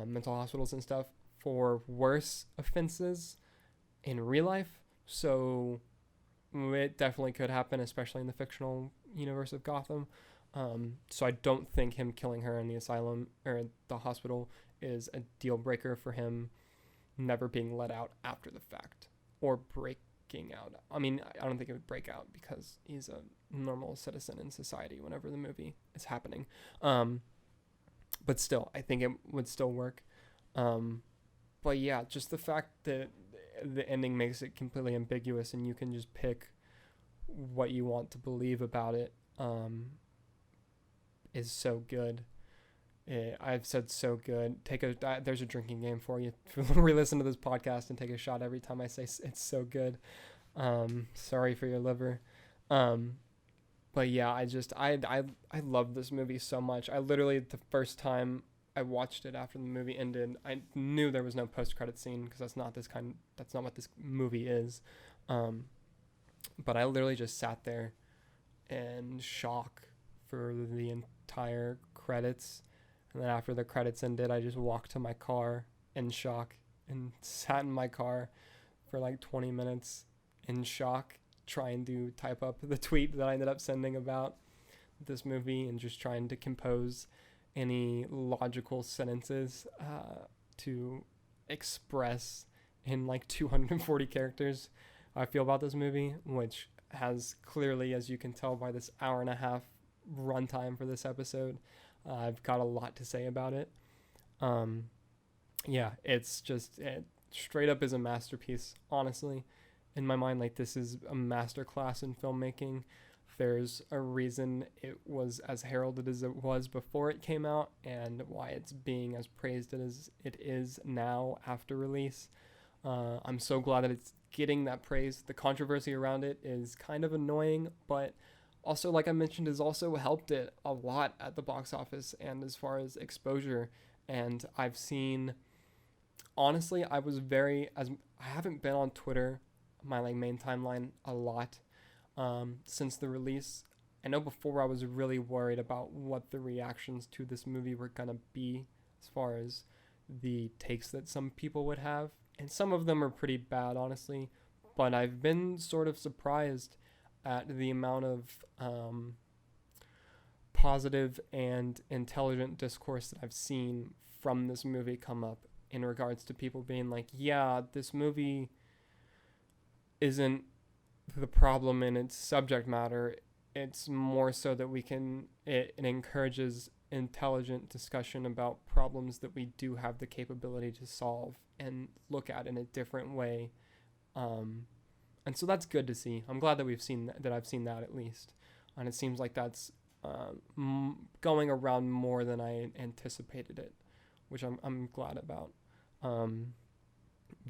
mental hospitals and stuff for worse offenses in real life. So it definitely could happen, especially in the fictional universe of Gotham. So I don't think him killing her in the asylum or the hospital is a deal breaker for him never being let out after the fact or breaking out. I mean, I don't think it would break out because he's a normal citizen in society whenever the movie is happening. But still, I think it would still work. But yeah, just the fact that the ending makes it completely ambiguous and you can just pick what you want to believe about it. Is so good. I've said so good. There's a drinking game for you. Re-listen to this podcast and take a shot every time I say it's so good. Sorry for your liver. But yeah, I love this movie so much. I literally, the first time I watched it after the movie ended, I knew there was no post-credit scene because that's not what this movie is. But I literally just sat there in shock for the entire credits, and then after the credits ended, I just walked to my car in shock and sat in my car for like 20 minutes in shock, trying to type up the tweet that I ended up sending about this movie and just trying to compose any logical sentences to express in like 240 characters how I feel about this movie, which has clearly, as you can tell by this hour and a half runtime for this episode, I've got a lot to say about it. Yeah, it's just, it straight up is a masterpiece, honestly. in my mind, like, this is a masterclass in filmmaking. There's a reason it was as heralded as it was before it came out, and why it's being as praised as it is now after release. I'm so glad that it's getting that praise. The controversy around it is kind of annoying, but also, like I mentioned, has also helped it a lot at the box office and as far as exposure. And I've seen, honestly, I haven't been on Twitter, my like main timeline, a lot since the release. I know before I was really worried about what the reactions to this movie were gonna be, as far as the takes that some people would have, and some of them are pretty bad, honestly. But I've been sort of surprised at the amount of positive and intelligent discourse that I've seen from this movie come up in regards to people being like, yeah, this movie isn't the problem in its subject matter. It's more so that it encourages intelligent discussion about problems that we do have the capability to solve and look at in a different way. And so that's good to see. I'm glad that I've seen that at least. And it seems like that's going around more than I anticipated it, which I'm glad about.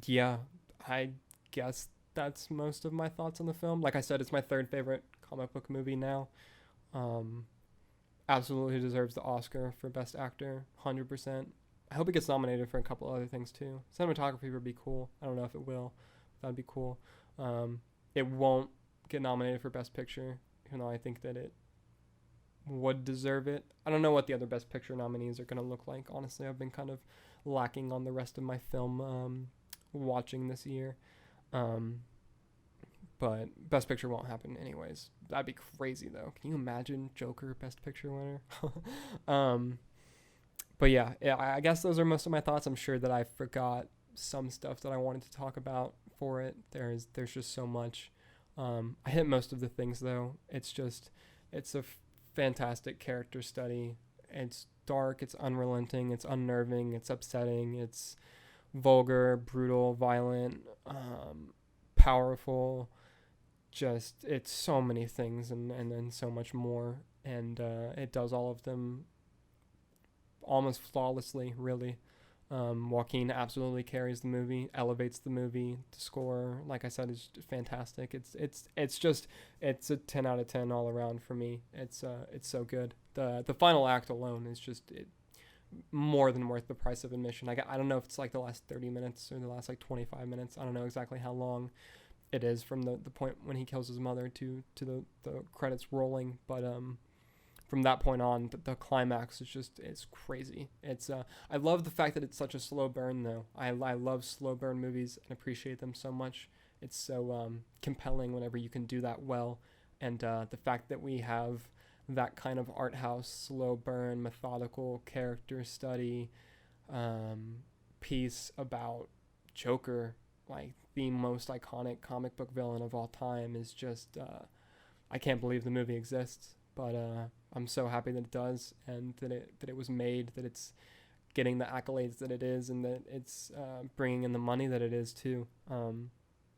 Yeah, I guess that's most of my thoughts on the film. Like I said, it's my third favorite comic book movie now. Absolutely deserves the Oscar for Best Actor, 100%. I hope it gets nominated for a couple other things too. Cinematography would be cool. I don't know if it will. That'd be cool. It won't get nominated for Best Picture, even though I think that it would deserve it. I don't know what the other Best Picture nominees are going to look like. Honestly, I've been kind of lacking on the rest of my film watching this year. But Best Picture won't happen anyways. That'd be crazy, though. Can you imagine Joker Best Picture winner? But yeah, I guess those are most of my thoughts. I'm sure that I forgot some stuff that I wanted to talk about for it. There's just so much. I hit most of the things, though. It's a fantastic character study. It's dark, it's unrelenting, it's unnerving, it's upsetting, it's vulgar, brutal, violent, powerful. Just, it's so many things and then so much more. And it does all of them almost flawlessly, really. Joaquin absolutely carries the movie, elevates the movie. The score, like I said, is fantastic. It's a 10 out of 10 all around for me. It's so good. The final act alone is just more than worth the price of admission. I don't know if it's like the last 30 minutes or the last like 25 minutes. I don't know exactly how long it is from the point when he kills his mother to the credits rolling, but from that point on, the climax it's crazy. I love the fact that it's such a slow burn, though. I love slow burn movies and appreciate them so much. It's so compelling whenever you can do that well, and the fact that we have that kind of art house, slow burn, methodical character study piece about Joker, like the most iconic comic book villain of all time, is just I can't believe the movie exists. But I'm so happy that it does, and that it was made, that it's getting the accolades that it is, and that it's bringing in the money that it is too.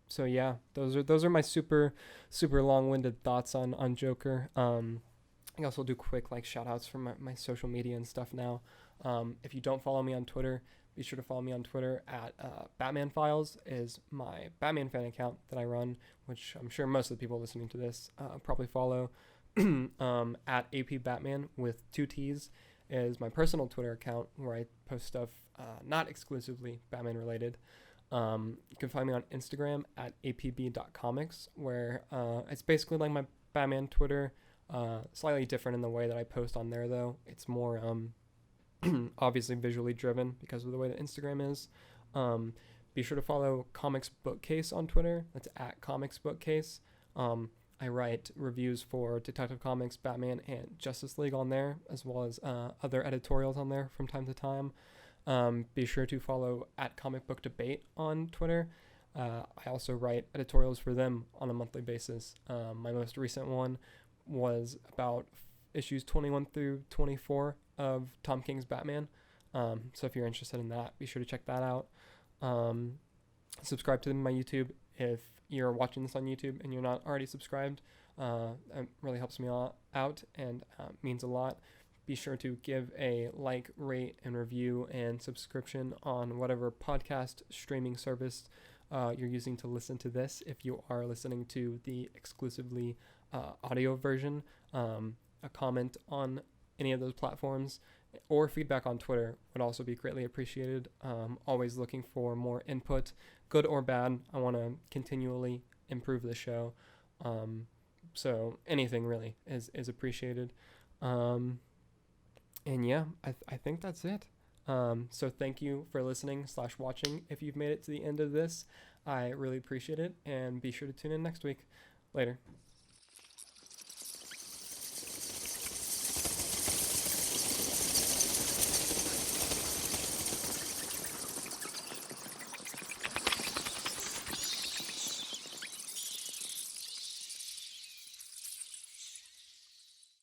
So yeah, those are my super long-winded thoughts on Joker. I guess I'll do quick like shout-outs for my social media and stuff now. If you don't follow me on Twitter, be sure to follow me on Twitter at Batman Files is my Batman fan account that I run, which I'm sure most of the people listening to this probably follow. At AP Batman with 2 T's is my personal Twitter account, where I post stuff not exclusively Batman related. You can find me on Instagram at apb.comics, where it's basically like my Batman Twitter, slightly different in the way that I post on there, though. It's more obviously visually driven because of the way that Instagram is. Be sure to follow Comics Bookcase on Twitter. That's at Comics Bookcase. I write reviews for Detective Comics, Batman, and Justice League on there, as well as other editorials on there from time to time. Be sure to follow at Comic Book Debate on Twitter. I also write editorials for them on a monthly basis. My most recent one was about issues 21 through 24 of Tom King's Batman. So if you're interested in that, be sure to check that out. subscribe to my YouTube if you're watching this on YouTube and you're not already subscribed. It really helps me out and means a lot. Be sure to give a like, rate, and review and subscription on whatever podcast streaming service you're using to listen to this. If you are listening to the exclusively audio version, a comment on any of those platforms or feedback on Twitter would also be greatly appreciated. Always looking for more input, good or bad. I want to continually improve the show. So anything really is appreciated. And yeah, I think that's it. So thank you for listening/watching. If you've made it to the end of this, I really appreciate it. And be sure to tune in next week. Later.